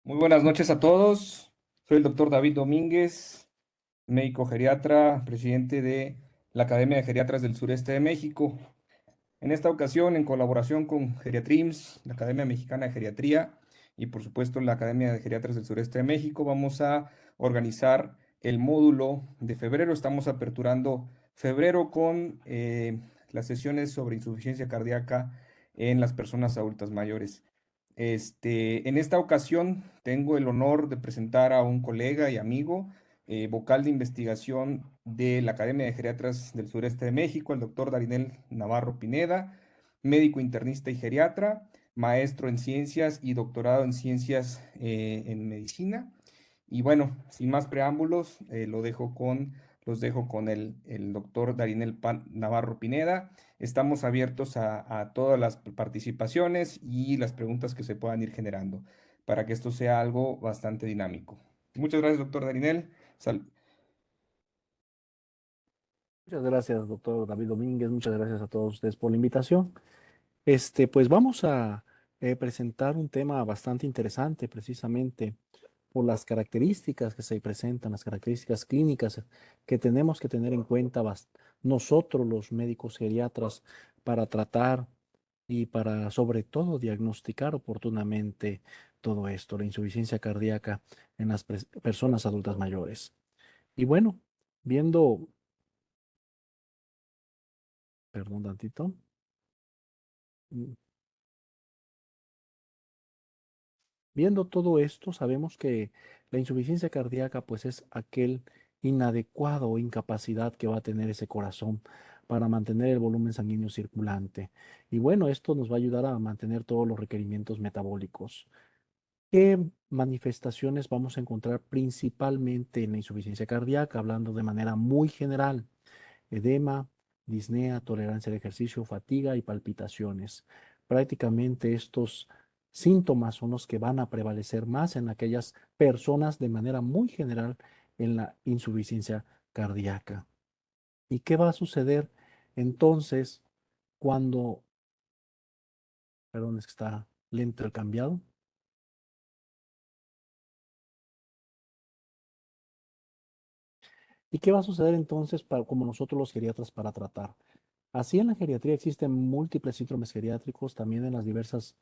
Muy buenas noches a todos. Soy el doctor David Domínguez, médico geriatra, presidente de la Academia de Geriatras del Sureste de México. En esta ocasión, en colaboración con Geriatrims, la Academia Mexicana de Geriatría y por supuesto la Academia de Geriatras del Sureste de México, vamos a organizar el módulo de febrero. Estamos aperturando febrero con las sesiones sobre insuficiencia cardíaca en las personas adultas mayores. En esta ocasión tengo el honor de presentar a un colega y amigo, vocal de investigación de la Academia de Geriatras del Sureste de México, el doctor Darinel Navarro Pineda, médico internista y geriatra, maestro en ciencias y doctorado en ciencias en medicina. Y bueno, sin más preámbulos, los dejo con el doctor Navarro Pineda. Estamos abiertos a todas las participaciones y las preguntas que se puedan ir generando para que esto sea algo bastante dinámico. Muchas gracias, doctor Darinel. Muchas gracias, doctor David Domínguez. Muchas gracias a todos ustedes por la invitación. Pues vamos a presentar un tema bastante interesante, precisamente por las características que se presentan, las características clínicas que tenemos que tener en cuenta nosotros, los médicos geriatras, para tratar y para, sobre todo, diagnosticar oportunamente todo esto, la insuficiencia cardíaca en las personas adultas mayores. Y bueno, viendo, perdón, tantito. Viendo todo esto, sabemos que la insuficiencia cardíaca pues es aquel inadecuado o incapacidad que va a tener ese corazón para mantener el volumen sanguíneo circulante. Y bueno, esto nos va a ayudar a mantener todos los requerimientos metabólicos. ¿Qué manifestaciones vamos a encontrar principalmente en la insuficiencia cardíaca? Hablando de manera muy general: edema, disnea, tolerancia al ejercicio, fatiga y palpitaciones. Prácticamente estos síntomas son los que van a prevalecer más en aquellas personas de manera muy general en la insuficiencia cardíaca. ¿Y qué va a suceder entonces cuando, perdón, es que está lento el cambiado? ¿Y qué va a suceder entonces como nosotros los geriatras para tratar? Así en la geriatría existen múltiples síndromes geriátricos, también en las diversas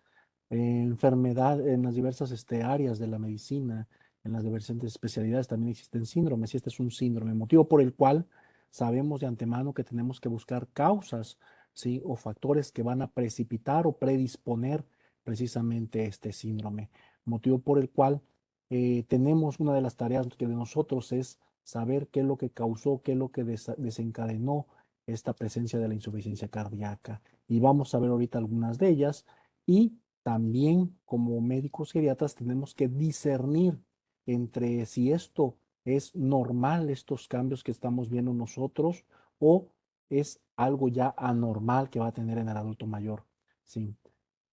enfermedades, en las diversas áreas de la medicina, en las diversas especialidades también existen síndromes, y este es un síndrome, motivo por el cual sabemos de antemano que tenemos que buscar causas, ¿sí? O factores que van a precipitar o predisponer precisamente este síndrome, motivo por el cual tenemos una de las tareas que de nosotros es saber qué es lo que causó, qué es lo que desencadenó esta presencia de la insuficiencia cardíaca. Y vamos a ver ahorita algunas de ellas. Y también como médicos geriatras tenemos que discernir entre si esto es normal, estos cambios que estamos viendo nosotros, o es algo ya anormal que va a tener en el adulto mayor. Sí.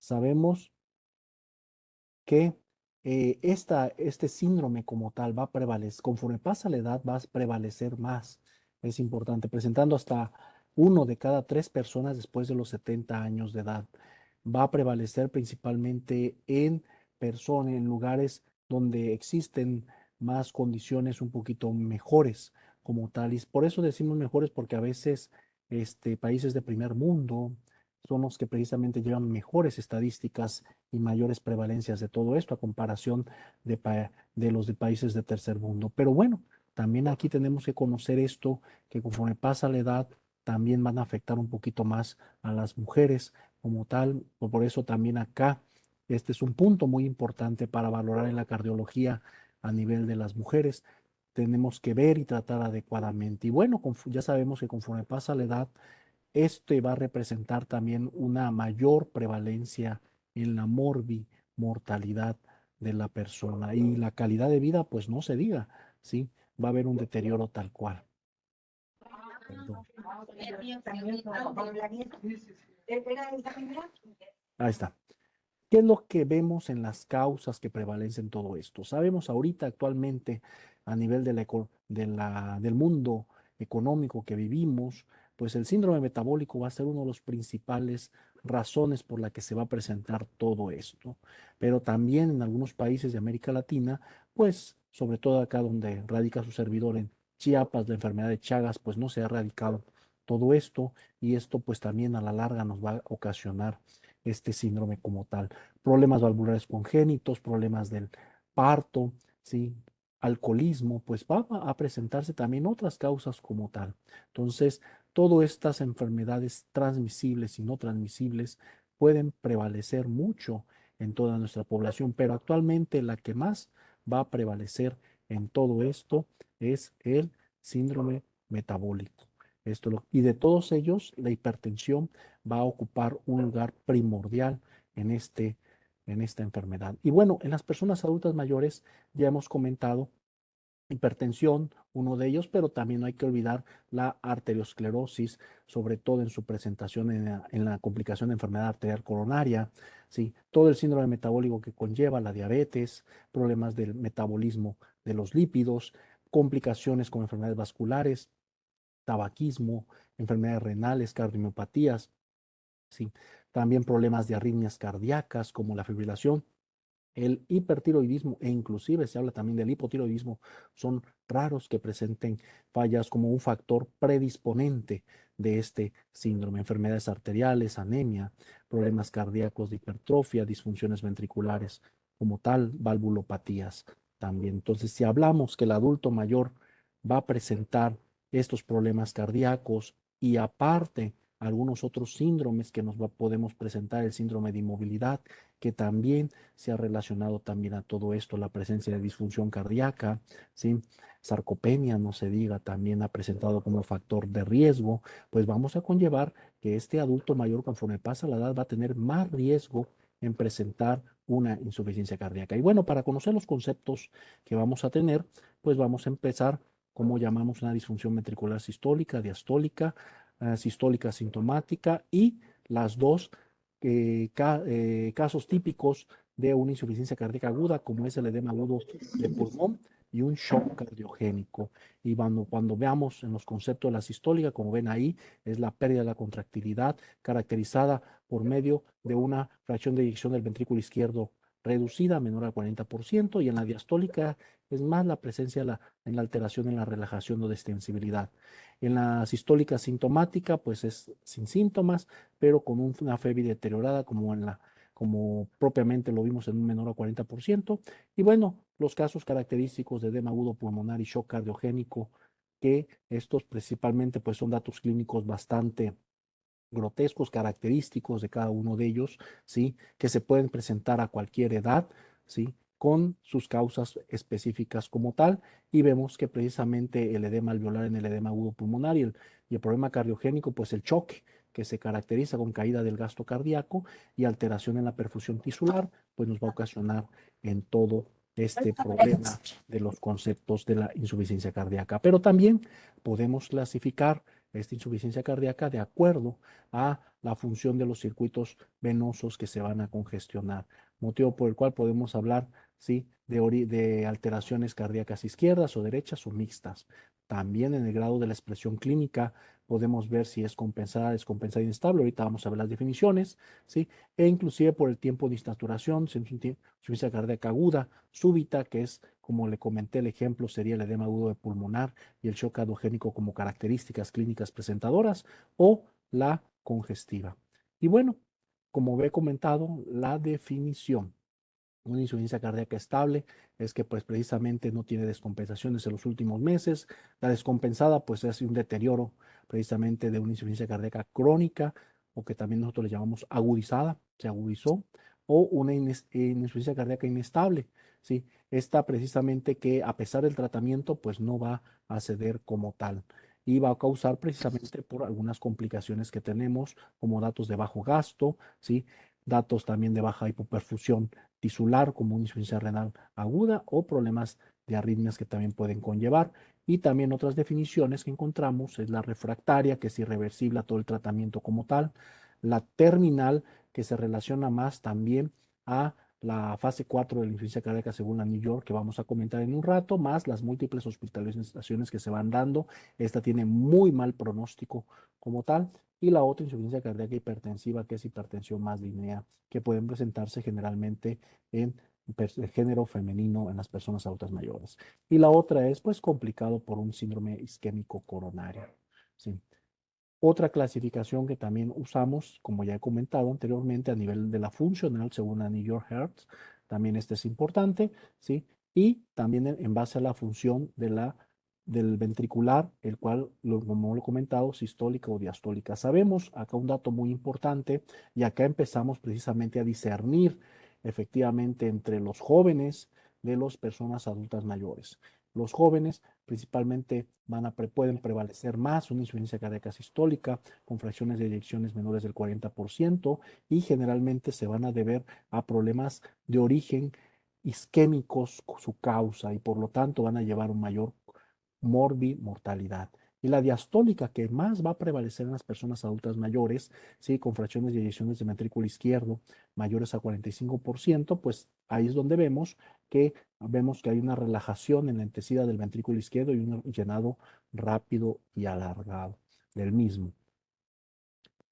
Sabemos que este síndrome como tal va a prevalecer, conforme pasa la edad, va a prevalecer más. Es importante, presentando hasta 1 de cada 3 personas después de los 70 años de edad. Va a prevalecer principalmente en personas, en lugares donde existen más condiciones un poquito mejores como tal. Y por eso decimos mejores, porque a veces países de primer mundo son los que precisamente llevan mejores estadísticas y mayores prevalencias de todo esto a comparación de los de países de tercer mundo. Pero bueno, también aquí tenemos que conocer esto, que conforme pasa la edad, también van a afectar un poquito más a las mujeres como tal. Por eso también acá, este es un punto muy importante para valorar en la cardiología a nivel de las mujeres. Tenemos que ver y tratar adecuadamente. Y bueno, ya sabemos que conforme pasa la edad, este va a representar también una mayor prevalencia en la mortalidad de la persona, y la calidad de vida, pues no se diga, ¿sí? Va a haber un deterioro tal cual. Perdón. Ahí está. ¿Qué es lo que vemos en las causas que prevalecen todo esto? Sabemos ahorita actualmente a nivel de del mundo económico que vivimos, pues el síndrome metabólico va a ser uno de los principales razones por la que se va a presentar todo esto. Pero también en algunos países de América Latina, pues sobre todo acá donde radica su servidor en Chiapas, la enfermedad de Chagas, pues no se ha erradicado todo esto y esto pues también a la larga nos va a ocasionar este síndrome como tal. Problemas valvulares congénitos, problemas del parto, ¿sí? Alcoholismo, pues va a presentarse también otras causas como tal. Entonces, todas estas enfermedades transmisibles y no transmisibles pueden prevalecer mucho en toda nuestra población, pero actualmente la que más va a prevalecer en todo esto es el síndrome metabólico. Y de todos ellos, la hipertensión va a ocupar un lugar primordial en en esta enfermedad. Y bueno, en las personas adultas mayores ya hemos comentado hipertensión, uno de ellos, pero también no hay que olvidar la arteriosclerosis, sobre todo en su presentación en la complicación de enfermedad arterial coronaria, ¿sí? Todo el síndrome metabólico que conlleva la diabetes, problemas del metabolismo de los lípidos, complicaciones con enfermedades vasculares, tabaquismo, enfermedades renales, cardiomiopatías, ¿sí? También problemas de arritmias cardíacas como la fibrilación. El hipertiroidismo e inclusive se habla también del hipotiroidismo son raros que presenten fallas como un factor predisponente de este síndrome, enfermedades arteriales, anemia, problemas cardíacos de hipertrofia, disfunciones ventriculares, como tal, valvulopatías también. Entonces, si hablamos que el adulto mayor va a presentar estos problemas cardíacos y aparte algunos otros síndromes que podemos presentar, el síndrome de inmovilidad, que también se ha relacionado también a todo esto, la presencia de disfunción cardíaca, ¿sí? Sarcopenia, no se diga, también ha presentado como factor de riesgo, pues vamos a conllevar que este adulto mayor, conforme pasa la edad, va a tener más riesgo en presentar una insuficiencia cardíaca. Y bueno, para conocer los conceptos que vamos a tener, pues vamos a empezar como llamamos una disfunción ventricular sistólica, diastólica, sistólica sintomática y las dos casos típicos de una insuficiencia cardíaca aguda, como es el edema agudo de pulmón y un shock cardiogénico. Y cuando veamos en los conceptos de la sistólica, como ven ahí, es la pérdida de la contractilidad caracterizada por medio de una fracción de eyección del ventrículo izquierdo reducida, menor al 40%, y en la diastólica es más la presencia en la alteración en la relajación o destensibilidad. En la sistólica sintomática, pues es sin síntomas, pero con una fiebre deteriorada como propiamente lo vimos en un menor a 40%. Y bueno, los casos característicos de edema agudo pulmonar y shock cardiogénico, que estos principalmente pues son datos clínicos bastante grotescos, característicos de cada uno de ellos, ¿sí? Que se pueden presentar a cualquier edad, ¿sí? Con sus causas específicas como tal, y vemos que precisamente el edema alveolar en el edema agudo pulmonar y el problema cardiogénico, pues el choque, que se caracteriza con caída del gasto cardíaco y alteración en la perfusión tisular, pues nos va a ocasionar en todo este problema de los conceptos de la insuficiencia cardíaca. Pero también podemos clasificar esta insuficiencia cardíaca de acuerdo a la función de los circuitos venosos que se van a congestionar, motivo por el cual podemos hablar, ¿sí? De alteraciones cardíacas izquierdas o derechas o mixtas. También en el grado de la expresión clínica podemos ver si es compensada, descompensada, inestable. Ahorita vamos a ver las definiciones, ¿sí? E inclusive por el tiempo de insaturación, insuficiencia cardíaca aguda, súbita, que es, como le comenté, el ejemplo sería el edema agudo de pulmonar y el shock cardiogénico como características clínicas presentadoras, o la congestiva. Y bueno, como he comentado, la definición. Una insuficiencia cardíaca estable es que pues precisamente no tiene descompensaciones en los últimos meses. La descompensada pues es un deterioro precisamente de una insuficiencia cardíaca crónica o que también nosotros le llamamos agudizada, se agudizó, o una insuficiencia cardíaca inestable, ¿sí? Esta precisamente que a pesar del tratamiento pues no va a ceder como tal y va a causar precisamente por algunas complicaciones que tenemos como datos de bajo gasto, ¿sí? Datos también de baja hipoperfusión tisular como una insuficiencia renal aguda o problemas de arritmias que también pueden conllevar. Y también otras definiciones que encontramos es la refractaria, que es irreversible a todo el tratamiento como tal, la terminal, que se relaciona más también a la fase 4 de la insuficiencia cardíaca según la New York, que vamos a comentar en un rato, más las múltiples hospitalizaciones que se van dando. Esta tiene muy mal pronóstico como tal. Y la otra insuficiencia cardíaca hipertensiva, que es hipertensión más lineal, que pueden presentarse generalmente en género femenino en las personas adultas mayores. Y la otra es pues complicado por un síndrome isquémico coronario. ¿Sí? Otra clasificación que también usamos, como ya he comentado anteriormente, a nivel de la funcional, según la New York Heart, también este es importante, ¿sí? Y también en base a la función del ventricular, el cual, como lo he comentado, sistólica o diastólica. Sabemos acá un dato muy importante y acá empezamos precisamente a discernir efectivamente entre los jóvenes de las personas adultas mayores. Los jóvenes principalmente pueden prevalecer más una insuficiencia cardíaca sistólica con fracciones de eyecciones menores del 40% y generalmente se van a deber a problemas de origen isquémicos su causa y por lo tanto van a llevar un mayor mortalidad. Y la diastólica que más va a prevalecer en las personas adultas mayores, ¿sí? Con fracciones de eyecciones de ventrículo izquierdo mayores a 45%, pues ahí es donde vemos que hay una relajación en la intensidad del ventrículo izquierdo y un llenado rápido y alargado del mismo.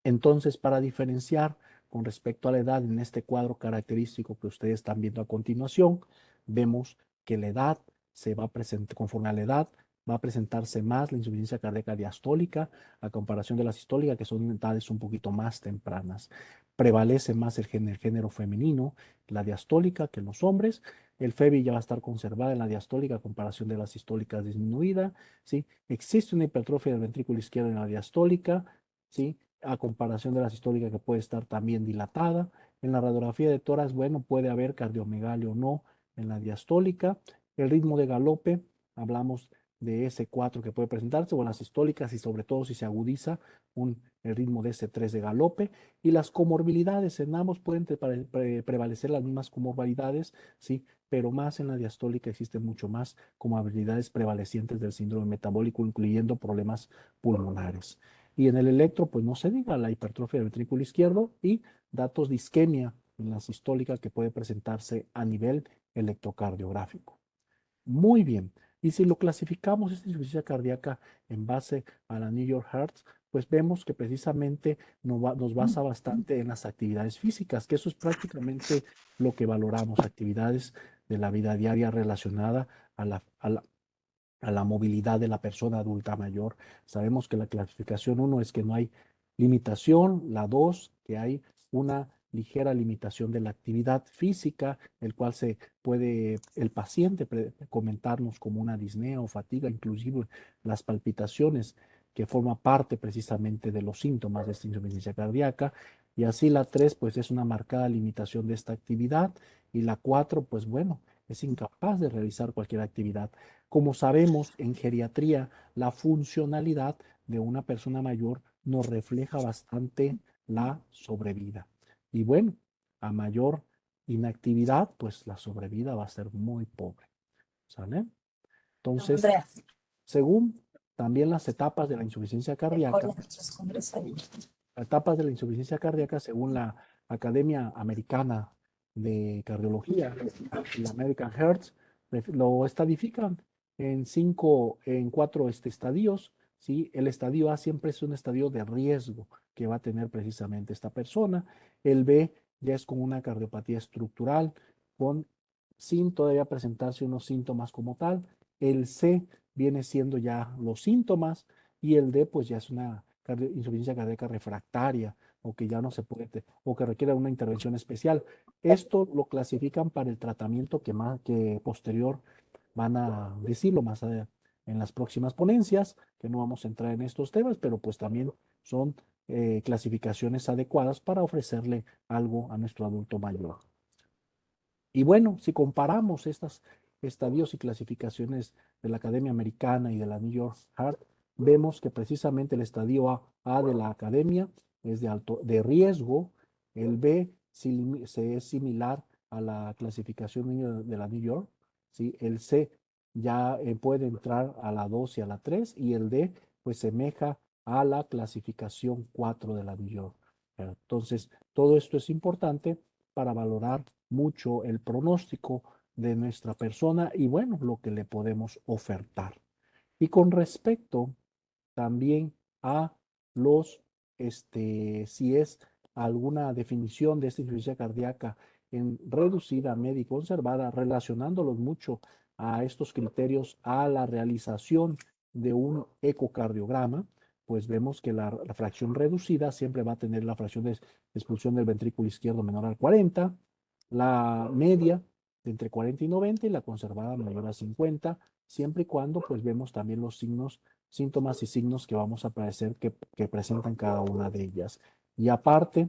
Entonces, para diferenciar con respecto a la edad en este cuadro característico que ustedes están viendo a continuación, vemos que la edad se va a presentar, conforme a la edad, va a presentarse más la insuficiencia cardíaca diastólica a comparación de la sistólica, que son edades un poquito más tempranas. Prevalece más el género femenino, la diastólica, que en los hombres. El FEBI ya va a estar conservada en la diastólica a comparación de la sistólica disminuida, ¿sí? Existe una hipertrofia del ventrículo izquierdo en la diastólica, ¿sí? A comparación de la sistólica que puede estar también dilatada. En la radiografía de tórax, bueno, puede haber cardiomegalia o no en la diastólica. El ritmo de galope, hablamos de S4 que puede presentarse, o en las sistólicas y sobre todo si se agudiza el ritmo de S3 de galope. Y las comorbilidades en ambos pueden prevalecer las mismas comorbilidades, ¿sí? Pero más en la diastólica existen mucho más comorbilidades prevalecientes del síndrome metabólico, incluyendo problemas pulmonares. Y en el electro, pues no se diga la hipertrofia del ventrículo izquierdo y datos de isquemia en la sistólica que puede presentarse a nivel electrocardiográfico. Muy bien. Y si lo clasificamos esta insuficiencia cardíaca en base a la New York Heart, pues vemos que precisamente nos basa bastante en las actividades físicas, que eso es prácticamente lo que valoramos, actividades de la vida diaria relacionada a la movilidad de la persona adulta mayor. Sabemos que la clasificación 1 es que no hay limitación, la 2 que hay una ligera limitación de la actividad física, el cual se puede el paciente comentarnos como una disnea o fatiga, inclusive las palpitaciones, que forma parte precisamente de los síntomas de esta insuficiencia cardíaca. Y así la 3 pues es una marcada limitación de esta actividad y la 4 pues bueno, es incapaz de realizar cualquier actividad. Como sabemos, en geriatría, la funcionalidad de una persona mayor nos refleja bastante la sobrevida. Y bueno, a mayor inactividad, pues la sobrevida va a ser muy pobre. ¿Sale? Entonces, Andrea, según también las etapas de la insuficiencia cardíaca, etapas de la insuficiencia cardíaca, según la Academia Americana de Cardiología, la American Heart, lo estadifican en cuatro estadios, ¿sí? El estadio A siempre es un estadio de riesgo que va a tener precisamente esta persona. El B ya es con una cardiopatía estructural, sin todavía presentarse unos síntomas como tal. El C viene siendo ya los síntomas y el D pues ya es una insuficiencia cardíaca refractaria o que ya no se puede, o que requiere una intervención especial. Esto lo clasifican para el tratamiento que posterior van a decirlo más en las próximas ponencias, que no vamos a entrar en estos temas, pero pues también son clasificaciones adecuadas para ofrecerle algo a nuestro adulto mayor. Y bueno, si comparamos estas estadios y clasificaciones de la Academia Americana y de la New York Heart, vemos que precisamente el estadio A de la Academia es de riesgo, el B se es similar a la clasificación de la New York, ¿sí? El C ya puede entrar a la 2 y a la 3 y el D pues semeja a la clasificación 4 de la New York. Entonces, todo esto es importante para valorar mucho el pronóstico de nuestra persona y bueno, lo que le podemos ofertar. Y con respecto también a los, si es alguna definición de esta insuficiencia cardíaca en reducida, media y conservada, relacionándolos mucho a estos criterios, a la realización de un ecocardiograma, pues vemos que la fracción reducida siempre va a tener la fracción de expulsión del ventrículo izquierdo menor al 40, la media de entre 40 y 90 y la conservada mayor a 50, siempre y cuando pues vemos también los signos, síntomas y signos que vamos a aparecer que presentan cada una de ellas. Y aparte,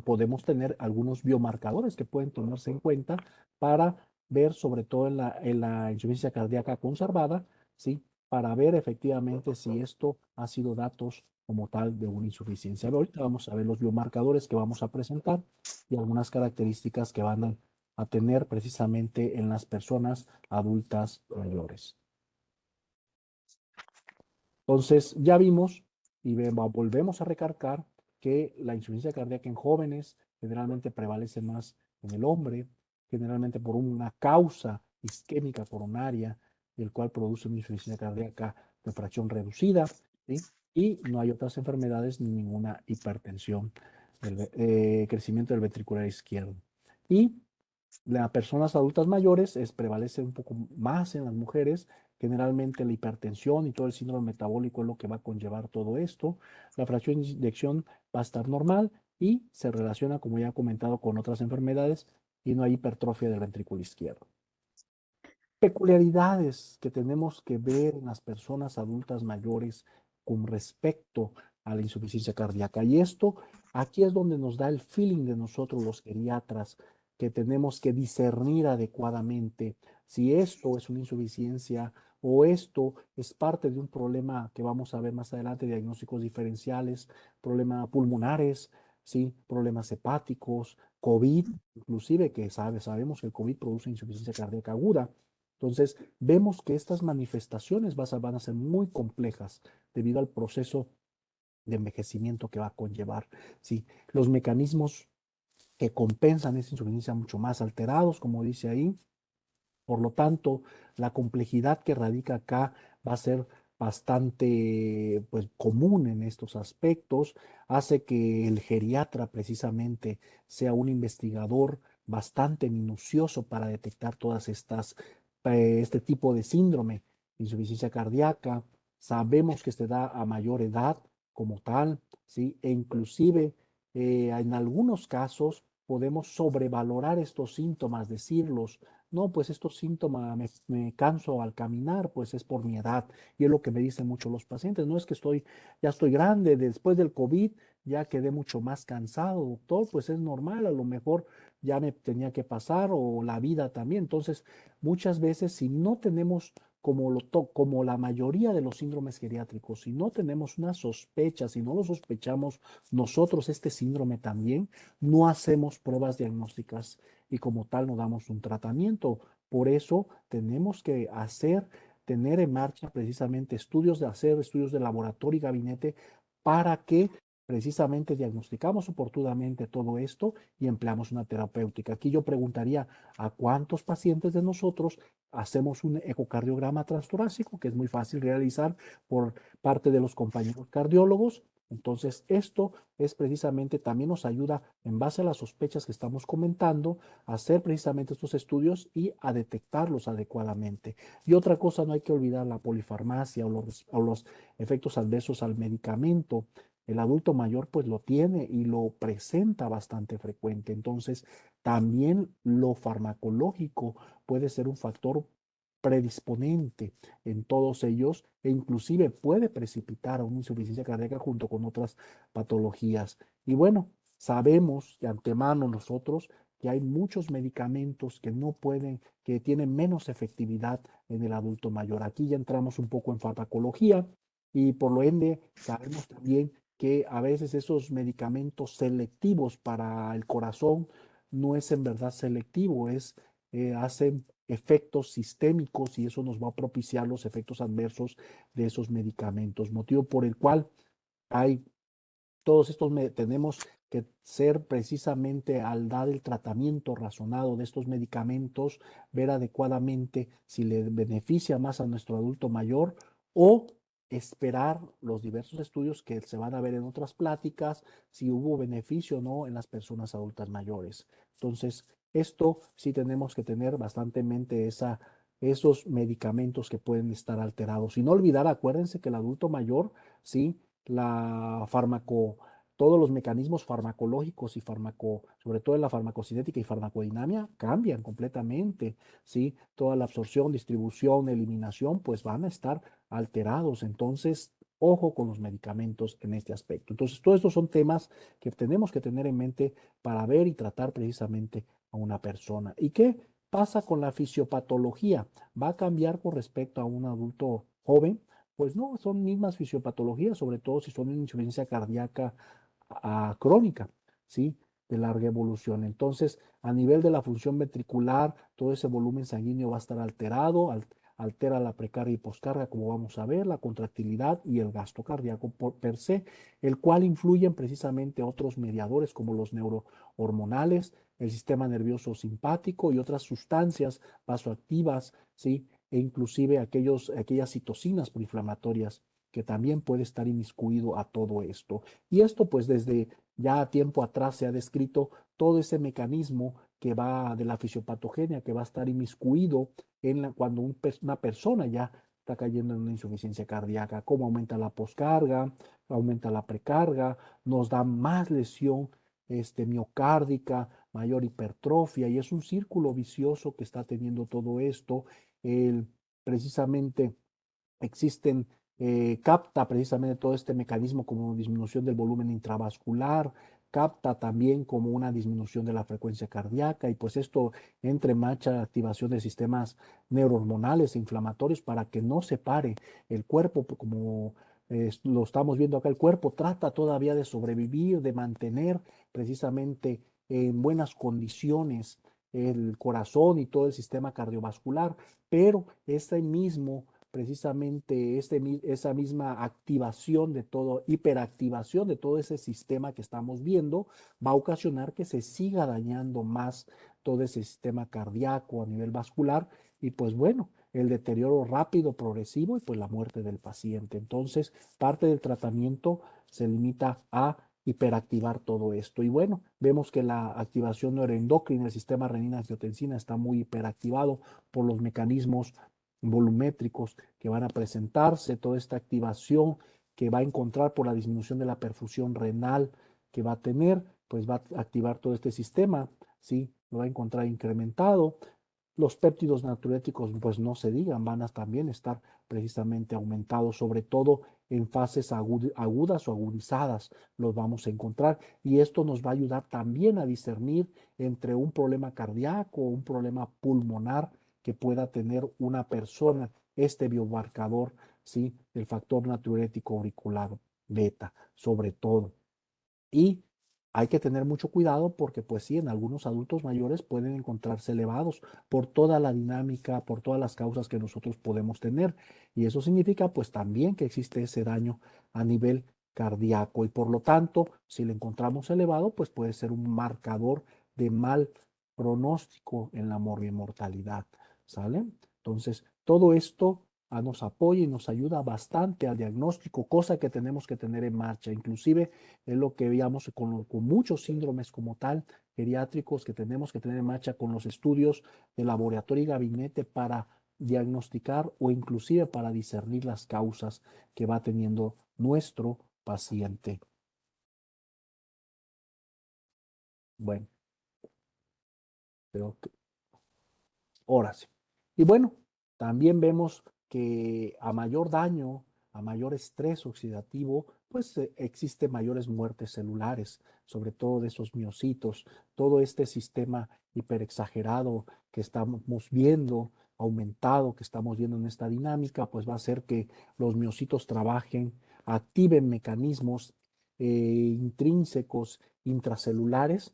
podemos tener algunos biomarcadores que pueden tomarse en cuenta para ver, sobre todo en la insuficiencia cardíaca conservada, ¿sí? Para ver efectivamente si esto ha sido datos como tal de una insuficiencia. Ahorita vamos a ver los biomarcadores que vamos a presentar y algunas características que van a tener precisamente en las personas adultas mayores. Entonces, ya vimos y volvemos a recalcar que la insuficiencia cardíaca en jóvenes generalmente prevalece más en el hombre, generalmente por una causa isquémica coronaria, el cual produce una insuficiencia cardíaca de fracción reducida, ¿sí? Y no hay otras enfermedades ni ninguna hipertensión, crecimiento del ventricular izquierdo. Y las personas adultas mayores prevalece un poco más en las mujeres. Generalmente la hipertensión y todo el síndrome metabólico es lo que va a conllevar todo esto. La fracción de inyección va a estar normal y se relaciona, como ya he comentado, con otras enfermedades y no hay hipertrofia del ventrículo izquierdo. Peculiaridades que tenemos que ver en las personas adultas mayores con respecto a la insuficiencia cardíaca. Y esto, aquí es donde nos da el feeling de nosotros los geriatras, que tenemos que discernir adecuadamente si esto es una insuficiencia o esto es parte de un problema que vamos a ver más adelante, diagnósticos diferenciales, problemas pulmonares, ¿sí? Problemas hepáticos, COVID, inclusive que sabemos que el COVID produce insuficiencia cardíaca aguda. Entonces, vemos que estas manifestaciones van a ser muy complejas debido al proceso de envejecimiento que va a conllevar. ¿Sí? Los mecanismos que compensan esa insuficiencia mucho más alterados, como dice ahí. Por lo tanto, la complejidad que radica acá va a ser bastante pues, común en estos aspectos, hace que el geriatra precisamente sea un investigador bastante minucioso para detectar todas estas, este tipo de síndrome, insuficiencia cardíaca. Sabemos que se da a mayor edad como tal, ¿sí? E inclusive en algunos casos podemos sobrevalorar estos síntomas, decirlos no, pues estos síntomas me canso al caminar, pues es por mi edad. Y es lo que me dicen mucho los pacientes. No es que ya estoy grande, después del COVID ya quedé mucho más cansado, doctor, pues es normal, a lo mejor ya me tenía que pasar o la vida también. Entonces, muchas veces si no tenemos como la mayoría de los síndromes geriátricos, si no tenemos una sospecha, si no lo sospechamos nosotros este síndrome también, no hacemos pruebas diagnósticas y como tal no damos un tratamiento. Por eso tenemos que tener en marcha precisamente hacer estudios de laboratorio y gabinete para que precisamente diagnosticamos oportunamente todo esto y empleamos una terapéutica. Aquí yo preguntaría a cuántos pacientes de nosotros hacemos un ecocardiograma transtorácico, que es muy fácil realizar por parte de los compañeros cardiólogos. Entonces, esto es precisamente, también nos ayuda en base a las sospechas que estamos comentando, a hacer precisamente estos estudios y a detectarlos adecuadamente. Y otra cosa, no hay que olvidar la polifarmacia o los efectos adversos al medicamento. El adulto mayor pues lo tiene y lo presenta bastante frecuente. Entonces, también lo farmacológico puede ser un factor predisponente en todos ellos e inclusive puede precipitar a una insuficiencia cardíaca junto con otras patologías. Y bueno, sabemos de antemano nosotros que hay muchos medicamentos que no pueden, que tienen menos efectividad en el adulto mayor. Aquí ya entramos un poco en farmacología y por lo ende sabemos también que a veces esos medicamentos selectivos para el corazón no es en verdad selectivo, hacen efectos sistémicos y eso nos va a propiciar los efectos adversos de esos medicamentos, motivo por el cual hay Todos estos tenemos que ser precisamente al dar el tratamiento razonado de estos medicamentos, ver adecuadamente si le beneficia más a nuestro adulto mayor o esperar los diversos estudios que se van a ver en otras pláticas, si hubo beneficio o no en las personas adultas mayores. Entonces, esto sí tenemos que tener bastante en mente esos medicamentos que pueden estar alterados. Y no olvidar, acuérdense que el adulto mayor, sí, la fármaco, todos los mecanismos farmacológicos y sobre todo en la farmacocinética y farmacodinamia, cambian completamente, ¿sí? Toda la absorción, distribución, eliminación, pues van a estar alterados. Entonces, ojo con los medicamentos en este aspecto. Entonces, todos estos son temas que tenemos que tener en mente para ver y tratar precisamente a una persona. ¿Y qué pasa con la fisiopatología? ¿Va a cambiar con respecto a un adulto joven? Pues no, son mismas fisiopatologías, sobre todo si son insuficiencia cardíaca crónica, ¿sí? De larga evolución. Entonces, a nivel de la función ventricular, todo ese volumen sanguíneo va a estar alterado, altera la precarga y poscarga, como vamos a ver, la contractilidad y el gasto cardíaco per se, el cual influyen precisamente otros mediadores como los neurohormonales, el sistema nervioso simpático y otras sustancias vasoactivas, ¿sí? E inclusive aquellas citocinas proinflamatorias que también puede estar inmiscuido a todo esto. Y esto pues desde ya tiempo atrás se ha descrito todo ese mecanismo que va de la fisiopatogenia, que va a estar inmiscuido cuando una persona ya está cayendo en una insuficiencia cardíaca, cómo aumenta la poscarga, aumenta la precarga, nos da más lesión miocárdica, mayor hipertrofia, y es un círculo vicioso que está teniendo todo esto. Precisamente existen, capta precisamente todo este mecanismo como disminución del volumen intravascular, capta también como una disminución de la frecuencia cardíaca y pues esto entra en marcha activación de sistemas neurohormonales e inflamatorios para que no se pare el cuerpo, como lo estamos viendo acá, el cuerpo trata todavía de sobrevivir, de mantener precisamente en buenas condiciones el corazón y todo el sistema cardiovascular, pero ese mismo precisamente esa misma activación de todo, hiperactivación de todo ese sistema que estamos viendo, va a ocasionar que se siga dañando más todo ese sistema cardíaco a nivel vascular y pues bueno, el deterioro rápido, progresivo y pues la muerte del paciente. Entonces, parte del tratamiento se limita a hiperactivar todo esto. Y bueno, vemos que la activación neuroendocrina, el sistema renina-angiotensina está muy hiperactivado por los mecanismos volumétricos que van a presentarse, toda esta activación que va a encontrar por la disminución de la perfusión renal que va a tener, pues va a activar todo este sistema, ¿sí? Lo va a encontrar incrementado. Los péptidos natriuréticos, pues no se digan, van a también estar precisamente aumentados, sobre todo en fases agudas o agudizadas, los vamos a encontrar. Y esto nos va a ayudar también a discernir entre un problema cardíaco o un problema pulmonar que pueda tener una persona, este biomarcador, ¿sí? El factor natriurético auricular beta, sobre todo. Y hay que tener mucho cuidado porque, pues sí, en algunos adultos mayores pueden encontrarse elevados por toda la dinámica, por todas las causas que nosotros podemos tener. Y eso significa, pues también que existe ese daño a nivel cardíaco. Y por lo tanto, si le encontramos elevado, pues puede ser un marcador de mal pronóstico en la mortalidad. ¿Sale? Entonces, todo esto nos apoya y nos ayuda bastante al diagnóstico, cosa que tenemos que tener en marcha. Inclusive es lo que veíamos con muchos síndromes como tal, geriátricos, que tenemos que tener en marcha con los estudios de laboratorio y gabinete para diagnosticar o inclusive para discernir las causas que va teniendo nuestro paciente. Bueno, creo que ahora sí. Y bueno, también vemos que a mayor daño, a mayor estrés oxidativo, pues existe mayores muertes celulares, sobre todo de esos miocitos. Todo este sistema hiperexagerado que estamos viendo, aumentado, que estamos viendo en esta dinámica, pues va a hacer que los miocitos trabajen, activen mecanismos intrínsecos intracelulares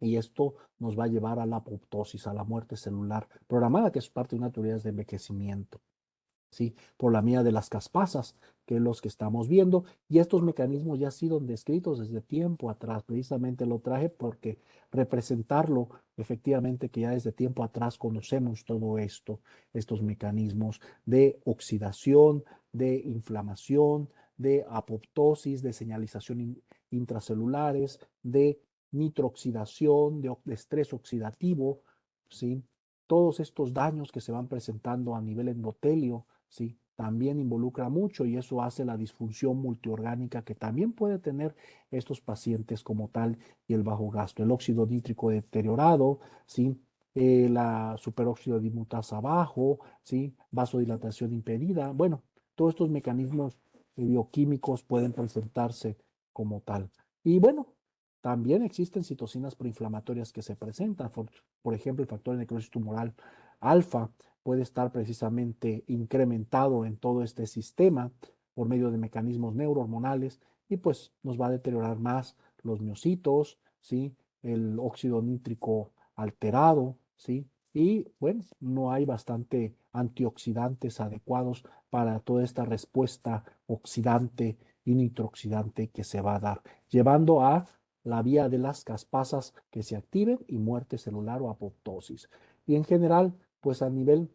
y esto nos va a llevar a la apoptosis, a la muerte celular programada, que es parte de una teoría de envejecimiento. ¿sí? Por la mía de las caspasas, que es los que estamos viendo. Y estos mecanismos ya han sido descritos desde tiempo atrás. Precisamente lo traje porque representarlo efectivamente que ya desde tiempo atrás conocemos todo esto, estos mecanismos de oxidación, de inflamación, de apoptosis, de señalización intracelulares, de nitrooxidación, de estrés oxidativo, ¿sí? Todos estos daños que se van presentando a nivel endotelio, ¿sí? También involucra mucho y eso hace la disfunción multiorgánica que también puede tener estos pacientes como tal y el bajo gasto, el óxido nítrico deteriorado, ¿sí? La superóxido de dimutasa bajo, ¿sí? Vasodilatación impedida. Bueno, todos estos mecanismos bioquímicos pueden presentarse como tal. Y bueno, también existen citocinas proinflamatorias que se presentan. Por ejemplo, el factor de necrosis tumoral alfa puede estar precisamente incrementado en todo este sistema por medio de mecanismos neurohormonales y pues nos va a deteriorar más los miocitos, ¿sí? El óxido nítrico alterado, ¿sí? Y bueno, no hay bastante antioxidantes adecuados para toda esta respuesta oxidante y nitrooxidante que se va a dar, llevando a la vía de las caspasas que se activen y muerte celular o apoptosis. Y en general, pues a nivel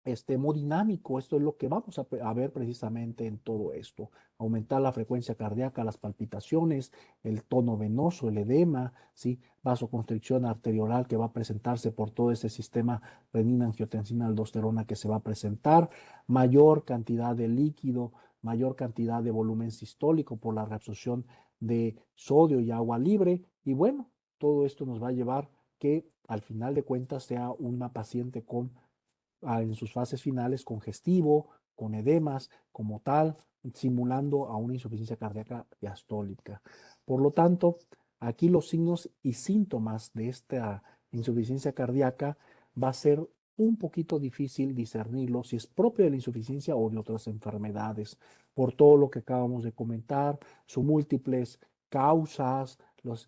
hemodinámico, esto es lo que vamos a ver precisamente en todo esto. Aumentar la frecuencia cardíaca, las palpitaciones, el tono venoso, el edema, ¿sí? Vasoconstricción arteriolar que va a presentarse por todo ese sistema renina, angiotensina, aldosterona que se va a presentar, mayor cantidad de líquido, mayor cantidad de volumen sistólico por la reabsorción de sodio y agua libre. Y bueno, todo esto nos va a llevar que al final de cuentas sea una paciente con en sus fases finales congestivo, con edemas como tal, simulando a una insuficiencia cardíaca diastólica. Por lo tanto, aquí los signos y síntomas de esta insuficiencia cardíaca va a ser un poquito difícil discernirlo si es propio de la insuficiencia o de otras enfermedades, por todo lo que acabamos de comentar, sus múltiples causas,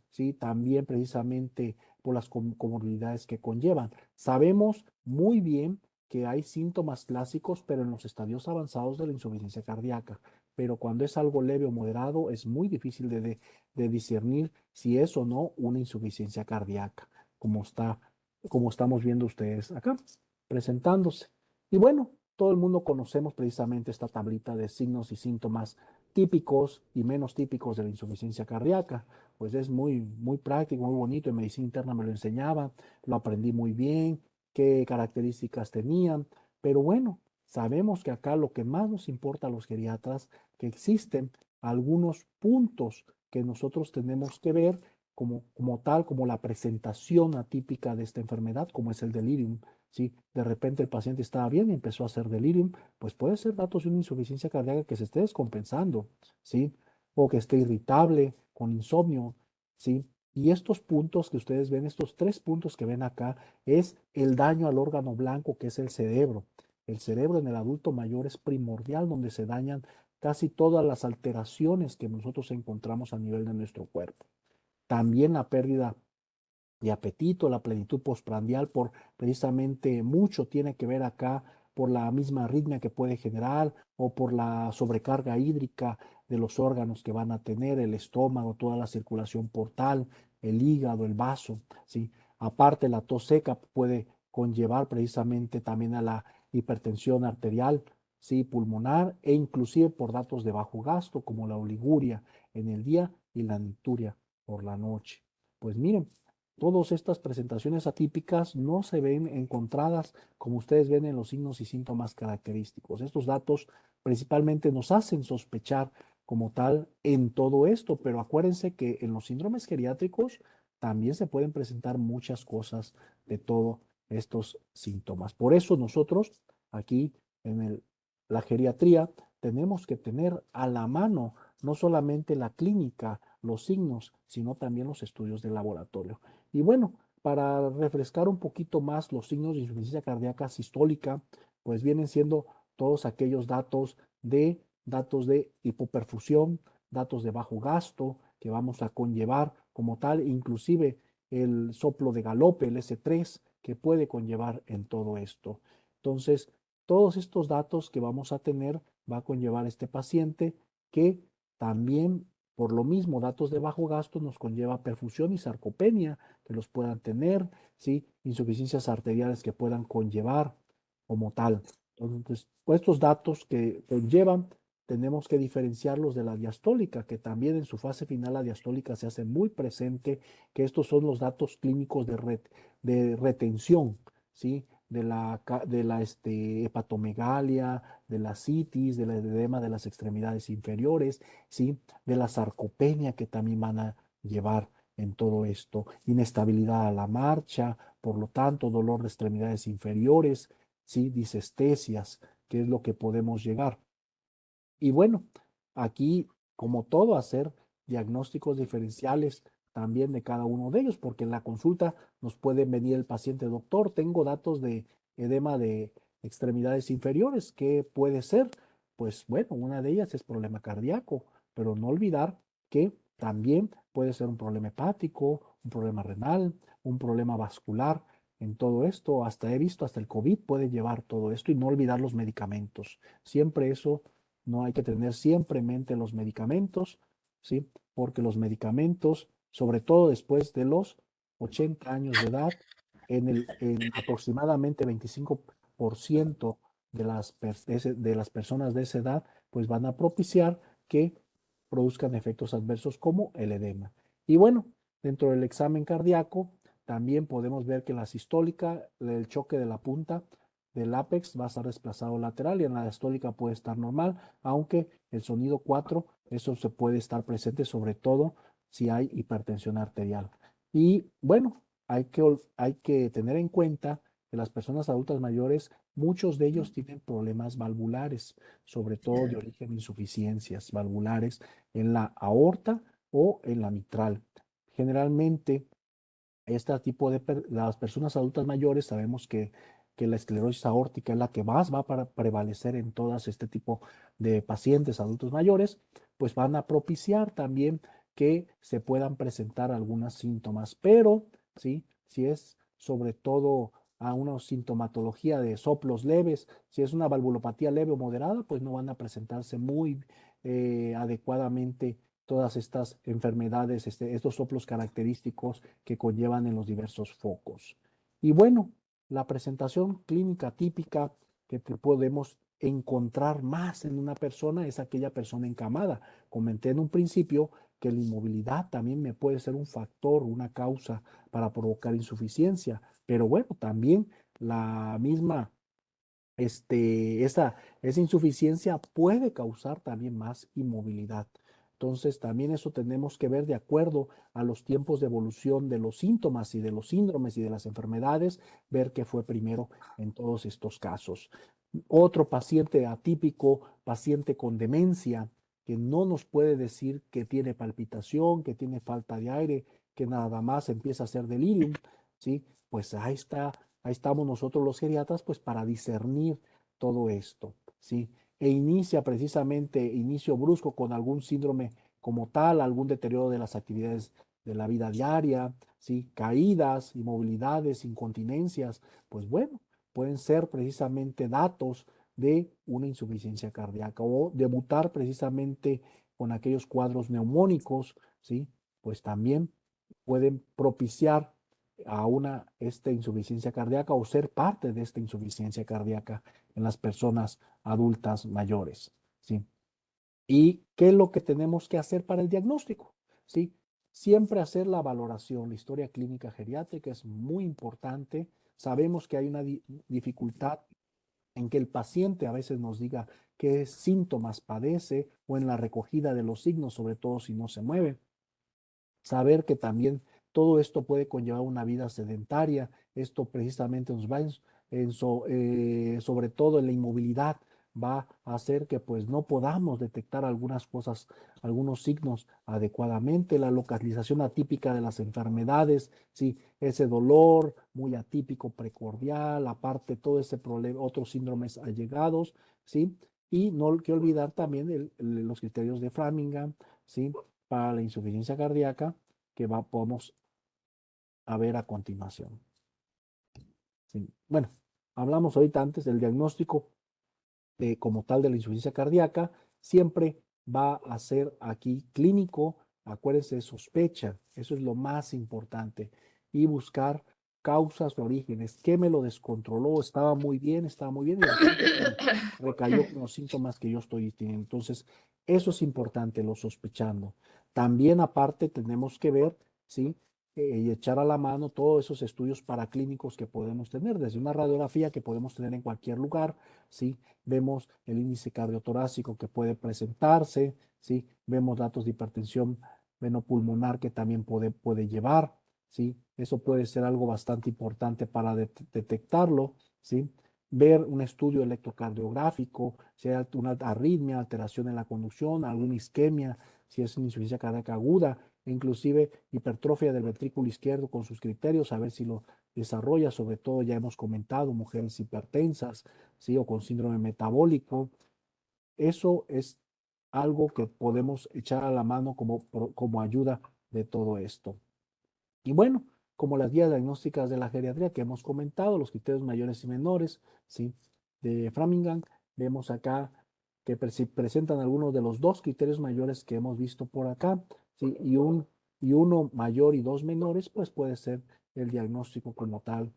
sí, también precisamente por las comorbilidades que conllevan. Sabemos muy bien que hay síntomas clásicos, pero en los estadios avanzados de la insuficiencia cardíaca. Pero cuando es algo leve o moderado, es muy difícil de discernir si es o no una insuficiencia cardíaca, como está, como estamos viendo ustedes acá, presentándose. Y bueno, todo el mundo conocemos precisamente esta tablita de signos y síntomas típicos y menos típicos de la insuficiencia cardíaca. Pues es muy práctico, muy bonito. En medicina interna me lo enseñaba, lo aprendí muy bien, qué características tenían, pero bueno, sabemos que acá lo que más nos importa a los geriatras, que existen algunos puntos que nosotros tenemos que ver como tal, como la presentación atípica de esta enfermedad, como es el delirium. Si de repente el paciente estaba bien y empezó a hacer delirium, pues puede ser datos de una insuficiencia cardíaca que se esté descompensando, ¿sí? O que esté irritable, con insomnio, ¿sí? Y estos puntos que ustedes ven, estos tres puntos que ven acá, es el daño al órgano blanco que es el cerebro. El cerebro en el adulto mayor es primordial, donde se dañan casi todas las alteraciones que nosotros encontramos a nivel de nuestro cuerpo. También la pérdida de apetito, la plenitud postprandial, por precisamente mucho tiene que ver acá por la misma arritmia que puede generar o por la sobrecarga hídrica de los órganos que van a tener, el estómago, toda la circulación portal, el hígado, el vaso, ¿sí? Aparte, la tos seca puede conllevar precisamente también a la hipertensión arterial, ¿sí? Pulmonar e inclusive por datos de bajo gasto como la oliguria en el día y la nicturia por la noche. Pues miren, todas estas presentaciones atípicas no se ven encontradas como ustedes ven en los signos y síntomas característicos. Estos datos principalmente nos hacen sospechar como tal en todo esto, pero acuérdense que en los síndromes geriátricos también se pueden presentar muchas cosas de todos estos síntomas. Por eso nosotros aquí en la geriatría tenemos que tener a la mano no solamente la clínica, los signos, sino también los estudios de laboratorio. Y bueno, para refrescar un poquito más los signos de insuficiencia cardíaca sistólica, pues vienen siendo todos aquellos datos de hipoperfusión, datos de bajo gasto que vamos a conllevar como tal, inclusive el soplo de galope, el S3, que puede conllevar en todo esto. Entonces, Todos estos datos que vamos a tener va a conllevar este paciente que también, por lo mismo, datos de bajo gasto nos conlleva perfusión y sarcopenia que los puedan tener, ¿sí? Insuficiencias arteriales que puedan conllevar como tal. Entonces, pues, estos datos que conllevan, tenemos que diferenciarlos de la diastólica, que también en su fase final la diastólica se hace muy presente, que estos son los datos clínicos de retención, ¿sí? De la hepatomegalia, de la citis, del edema de las extremidades inferiores, ¿sí? De la sarcopenia que también van a llevar en todo esto, inestabilidad a la marcha, por lo tanto, dolor de extremidades inferiores, ¿sí? Disestesias, que es lo que podemos llegar. Y bueno, aquí, como todo, hacer diagnósticos diferenciales también de cada uno de ellos, porque en la consulta nos puede venir el paciente, doctor, tengo datos de edema de extremidades inferiores, ¿qué puede ser? Pues bueno, una de ellas es problema cardíaco, pero no olvidar que también puede ser un problema hepático, un problema renal, un problema vascular. En todo esto, hasta he visto, hasta el COVID puede llevar todo esto y no olvidar los medicamentos. Siempre eso no hay que tener siempre en mente los medicamentos, ¿sí? Porque los medicamentos, sobre todo después de los 80 años de edad, en aproximadamente 25% de las personas de esa edad, pues van a propiciar que produzcan efectos adversos como el edema. Y bueno, dentro del examen cardíaco, también podemos ver que la sistólica, el choque de la punta del ápex va a estar desplazado lateral y en la diastólica puede estar normal, aunque el sonido 4, eso se puede estar presente sobre todo si hay hipertensión arterial. Y bueno, hay que tener en cuenta que las personas adultas mayores, muchos de ellos tienen problemas valvulares, sobre todo de origen insuficiencias valvulares en la aorta o en la mitral. Generalmente, este tipo las personas adultas mayores sabemos que la esclerosis aórtica es la que más va a prevalecer en todas este tipo de pacientes adultos mayores, pues van a propiciar también que se puedan presentar algunos síntomas, pero ¿sí? Si es sobre todo a una sintomatología de soplos leves, si es una valvulopatía leve o moderada, pues no van a presentarse muy adecuadamente todas estas enfermedades, estos soplos característicos que conllevan en los diversos focos. Y bueno, la presentación clínica típica que podemos encontrar más en una persona es aquella persona encamada. Comenté en un principio que la inmovilidad también me puede ser un factor, una causa para provocar insuficiencia, pero bueno, también la misma esa insuficiencia puede causar también más inmovilidad. Entonces, también eso tenemos que ver de acuerdo a los tiempos de evolución de los síntomas y de los síndromes y de las enfermedades, ver qué fue primero en todos estos casos. Otro paciente atípico, paciente con demencia, que no nos puede decir que tiene palpitación, que tiene falta de aire, que nada más empieza a hacer delirium, ¿sí? Pues ahí estamos nosotros los geriatras, pues para discernir todo esto, ¿sí? E inicia precisamente, inicio brusco con algún síndrome como tal, algún deterioro de las actividades de la vida diaria, ¿sí? Caídas, inmovilidades, incontinencias, pues bueno, pueden ser precisamente datos de una insuficiencia cardíaca o debutar precisamente con aquellos cuadros neumónicos, ¿sí? Pues también pueden propiciar a esta insuficiencia cardíaca o ser parte de esta insuficiencia cardíaca en las personas adultas mayores, ¿sí? ¿Y qué es lo que tenemos que hacer para el diagnóstico? ¿Sí? Siempre hacer la valoración, la historia clínica geriátrica es muy importante. Sabemos que hay una dificultad en que el paciente a veces nos diga qué síntomas padece o en la recogida de los signos, sobre todo si no se mueve. Saber que también todo esto puede conllevar una vida sedentaria. Esto precisamente nos va sobre todo en la inmovilidad, va a hacer que pues no podamos detectar algunas cosas, algunos signos adecuadamente. La localización atípica de las enfermedades, sí, ese dolor muy atípico precordial, aparte todo ese problema, otros síndromes allegados, sí. Y no hay que olvidar también los criterios de Framingham, sí, para la insuficiencia cardíaca que podemos a ver a continuación. Sí. Bueno, hablamos ahorita antes del diagnóstico como tal de la insuficiencia cardíaca, siempre va a ser aquí clínico, acuérdense, sospecha, eso es lo más importante, y buscar causas, orígenes, qué me lo descontroló, estaba muy bien, y de repente pum, recayó con los síntomas que yo estoy teniendo. Entonces, eso es importante, lo sospechando. También aparte tenemos que ver, ¿sí? Y echar a la mano todos esos estudios paraclínicos que podemos tener, desde una radiografía que podemos tener en cualquier lugar, ¿sí? Vemos el índice cardiotorácico que puede presentarse, ¿sí? Vemos datos de hipertensión venopulmonar que también puede llevar, ¿sí? Eso puede ser algo bastante importante para detectarlo, ¿sí? Ver un estudio electrocardiográfico, si hay una arritmia, alteración en la conducción, alguna isquemia, si es una insuficiencia cardíaca aguda, e inclusive hipertrofia del ventrículo izquierdo con sus criterios, a ver si lo desarrolla, sobre todo ya hemos comentado, mujeres hipertensas, ¿sí? O con síndrome metabólico. Eso es algo que podemos echar a la mano como ayuda de todo esto. Y bueno, como las guías diagnósticas de la geriatría que hemos comentado, los criterios mayores y menores, ¿sí? De Framingham, vemos acá que presentan algunos de los dos criterios mayores que hemos visto por acá, ¿sí? Y uno mayor y dos menores, pues puede ser el diagnóstico como tal,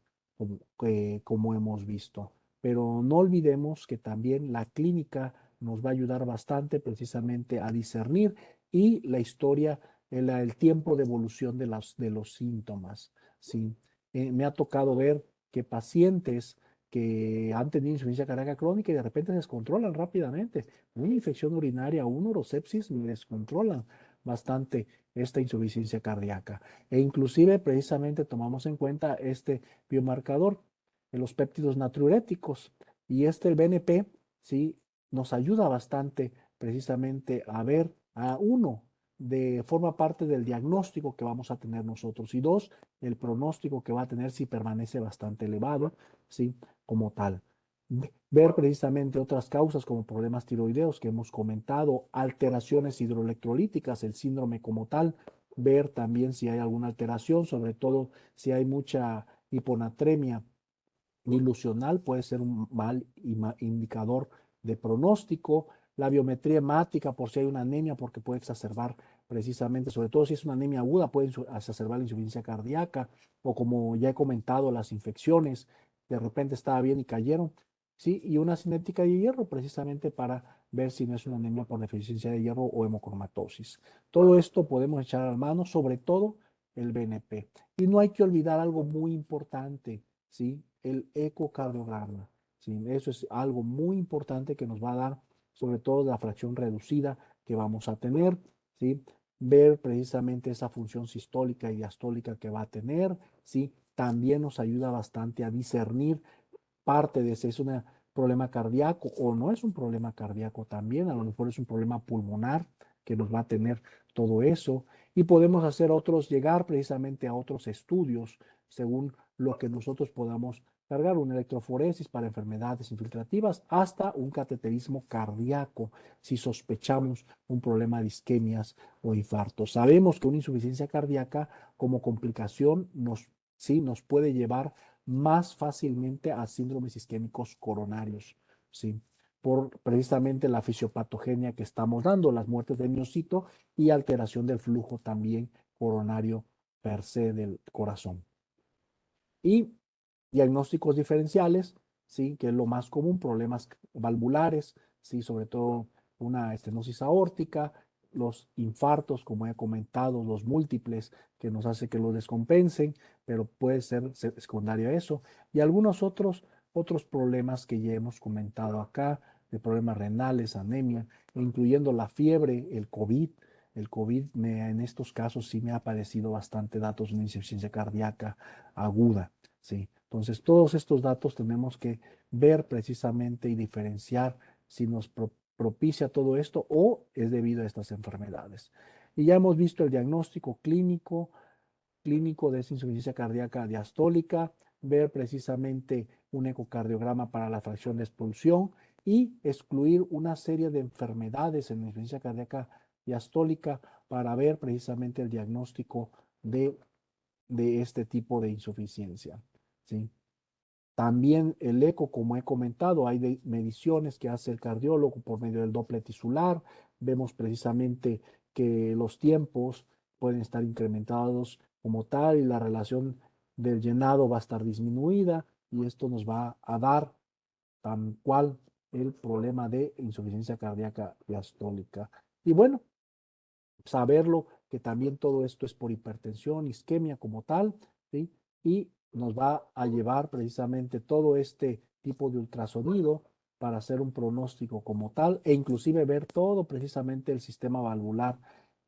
como hemos visto. Pero no olvidemos que también la clínica nos va a ayudar bastante precisamente a discernir y la historia el tiempo de evolución de los síntomas. ¿Sí? Me ha tocado ver que pacientes que han tenido insuficiencia cardíaca crónica y de repente se descontrolan rápidamente. Una infección urinaria o una urosepsis descontrolan bastante esta insuficiencia cardíaca. E inclusive precisamente tomamos en cuenta este biomarcador, los péptidos natriuréticos. Y el BNP, ¿sí? Nos ayuda bastante precisamente a ver a uno forma parte del diagnóstico que vamos a tener nosotros. Y dos, el pronóstico que va a tener si permanece bastante elevado, ¿sí? Como tal. Ver precisamente otras causas como problemas tiroideos que hemos comentado, alteraciones hidroelectrolíticas, el síndrome como tal, ver también si hay alguna alteración, sobre todo si hay mucha hiponatremia ilusional, puede ser un mal indicador de pronóstico. La biometría hemática, por si hay una anemia, porque puede exacerbar precisamente, sobre todo si es una anemia aguda, puede exacerbar la insuficiencia cardíaca, o como ya he comentado, las infecciones, de repente estaba bien y cayeron, ¿sí? Y una cinética de hierro, precisamente para ver si no es una anemia por deficiencia de hierro o hemocromatosis. Todo esto podemos echar a mano, sobre todo el BNP. Y no hay que olvidar algo muy importante, ¿sí? El ecocardiograma, ¿sí? Eso es algo muy importante que nos va a dar, sobre todo la fracción reducida que vamos a tener, ¿sí? Ver precisamente esa función sistólica y diastólica que va a tener, ¿sí? También nos ayuda bastante a discernir parte de si es un problema cardíaco o no es un problema cardíaco también, a lo mejor es un problema pulmonar que nos va a tener todo eso y podemos hacer otros, llegar precisamente a otros estudios según lo que nosotros podamos cargar, una electroforesis para enfermedades infiltrativas hasta un cateterismo cardíaco si sospechamos un problema de isquemias o infartos. Sabemos que una insuficiencia cardíaca como complicación sí, nos puede llevar más fácilmente a síndromes isquémicos coronarios, ¿sí? Por precisamente la fisiopatogenia que estamos dando, las muertes de miocito y alteración del flujo también coronario per se del corazón. Y diagnósticos diferenciales, ¿sí? Que es lo más común, problemas valvulares, ¿sí? Sobre todo una estenosis aórtica, los infartos, como he comentado, los múltiples, que nos hace que lo descompensen, pero puede ser secundario a eso, y algunos otros problemas que ya hemos comentado acá, de problemas renales, anemia, incluyendo la fiebre, el COVID. El COVID en estos casos sí me ha aparecido bastante datos de una insuficiencia cardíaca aguda. Sí, entonces todos estos datos tenemos que ver precisamente y diferenciar si nos propicia todo esto o es debido a estas enfermedades. Y ya hemos visto el diagnóstico clínico de esa insuficiencia cardíaca diastólica, ver precisamente un ecocardiograma para la fracción de expulsión y excluir una serie de enfermedades en la insuficiencia cardíaca diastólica para ver precisamente el diagnóstico de este tipo de insuficiencia. ¿Sí? También el eco, como he comentado, hay mediciones que hace el cardiólogo por medio del Doppler tisular. Vemos precisamente que los tiempos pueden estar incrementados como tal y la relación del llenado va a estar disminuida y esto nos va a dar tal cual el problema de insuficiencia cardíaca diastólica. Y bueno, saberlo que también todo esto es por hipertensión, isquemia como tal, ¿sí? Y nos va a llevar precisamente todo este tipo de ultrasonido para hacer un pronóstico como tal e inclusive ver todo precisamente el sistema valvular,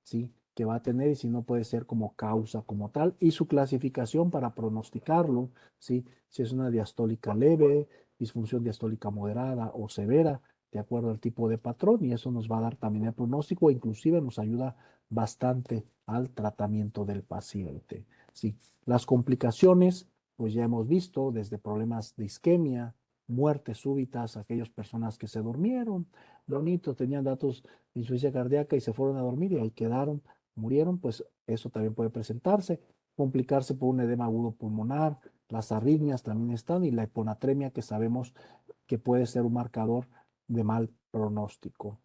¿sí? Que va a tener y si no puede ser como causa como tal y su clasificación para pronosticarlo, ¿sí? Si es una diastólica leve, disfunción diastólica moderada o severa, de acuerdo al tipo de patrón y eso nos va a dar también el pronóstico e inclusive nos ayuda bastante al tratamiento del paciente. Sí, las complicaciones, pues ya hemos visto desde problemas de isquemia, muertes súbitas, aquellas personas que se durmieron, bonito, tenían datos de insuficiencia cardíaca y se fueron a dormir y ahí quedaron, murieron, pues eso también puede presentarse, complicarse por un edema agudo pulmonar, las arritmias también están y la hiponatremia que sabemos que puede ser un marcador de mal pronóstico.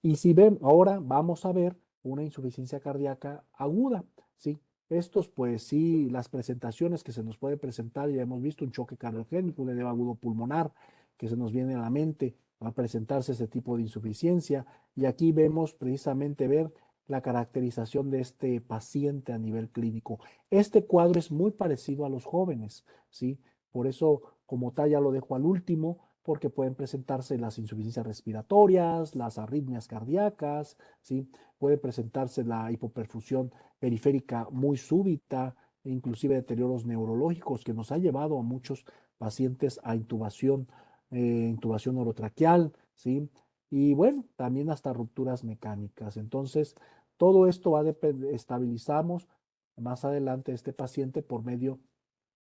Y si ven, ahora vamos a ver una insuficiencia cardíaca aguda, ¿sí? Estos, pues sí, las presentaciones que se nos puede presentar, ya hemos visto un choque cardiogénico, un edema agudo pulmonar, que se nos viene a la mente, va a presentarse este tipo de insuficiencia. Y aquí vemos precisamente ver la caracterización de este paciente a nivel clínico. Este cuadro es muy parecido a los jóvenes, ¿sí? Por eso, como tal, ya lo dejo al último, porque pueden presentarse las insuficiencias respiratorias, las arritmias cardíacas, ¿sí? Puede presentarse la hipoperfusión periférica muy súbita, e inclusive deterioros neurológicos que nos ha llevado a muchos pacientes a intubación orotraqueal, ¿sí? Y bueno, también hasta rupturas mecánicas. Entonces, todo esto va a estabilizamos más adelante este paciente por medio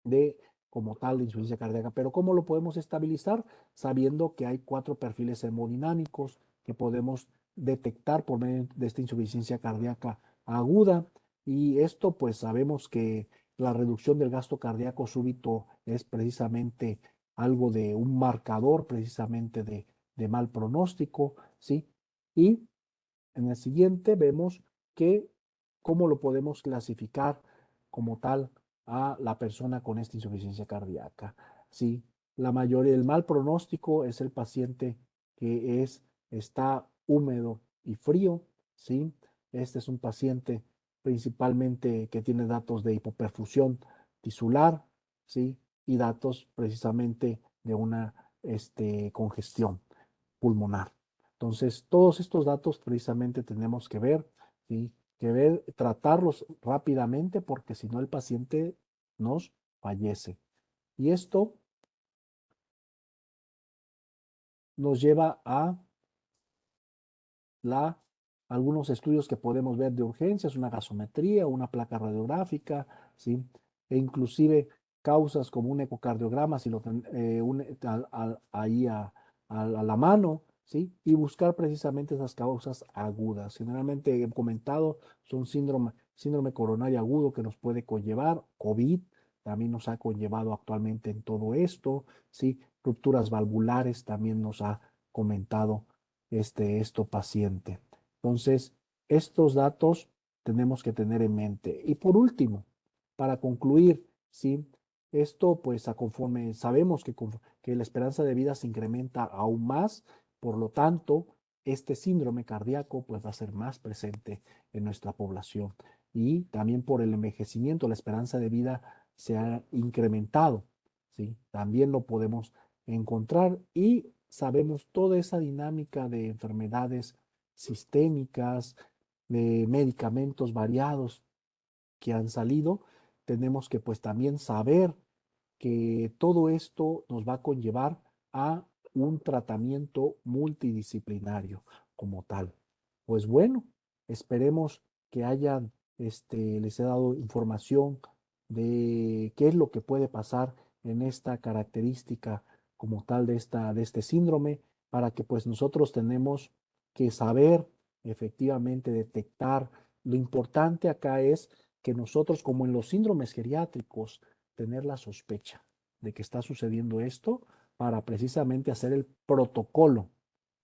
de como tal de insuficiencia cardíaca. Pero ¿cómo lo podemos estabilizar? Sabiendo que hay 4 perfiles hemodinámicos que podemos detectar por medio de esta insuficiencia cardíaca aguda. Y esto pues sabemos que la reducción del gasto cardíaco súbito es precisamente algo de un marcador precisamente de mal pronóstico, ¿sí? Y en el siguiente vemos que cómo lo podemos clasificar como tal a la persona con esta insuficiencia cardíaca. Sí, la mayoría, el mal pronóstico es el paciente que está húmedo y frío, ¿sí? Este es un paciente principalmente que tiene datos de hipoperfusión tisular, ¿sí? Y datos precisamente de una congestión pulmonar. Entonces, todos estos datos precisamente tenemos que ver, ¿sí? Que ver, tratarlos rápidamente porque si no el paciente nos fallece. Y esto nos lleva a la, algunos estudios que podemos ver de urgencias, una gasometría, una placa radiográfica, ¿sí? E inclusive causas como un ecocardiograma, si lo ahí a la mano, ¿sí? Y buscar precisamente esas causas agudas. Generalmente he comentado, son síndrome coronario agudo que nos puede conllevar, COVID también nos ha conllevado actualmente en todo esto, ¿sí? Rupturas valvulares también nos ha comentado esto paciente. Entonces, estos datos tenemos que tener en mente. Y por último, para concluir, ¿sí? Esto, pues, a conforme sabemos que la esperanza de vida se incrementa aún más, por lo tanto, este síndrome cardíaco, pues, va a ser más presente en nuestra población. Y también por el envejecimiento, la esperanza de vida se ha incrementado, ¿sí? También lo podemos encontrar y sabemos toda esa dinámica de enfermedades sistémicas, de medicamentos variados que han salido, tenemos que pues también saber que todo esto nos va a conllevar a un tratamiento multidisciplinario como tal. Pues bueno, esperemos que hayan, les he dado información de qué es lo que puede pasar en esta característica como tal de este síndrome, para que pues nosotros tenemos que saber efectivamente detectar. Lo importante acá es que nosotros, como en los síndromes geriátricos, tener la sospecha. de que está sucediendo esto para precisamente hacer el protocolo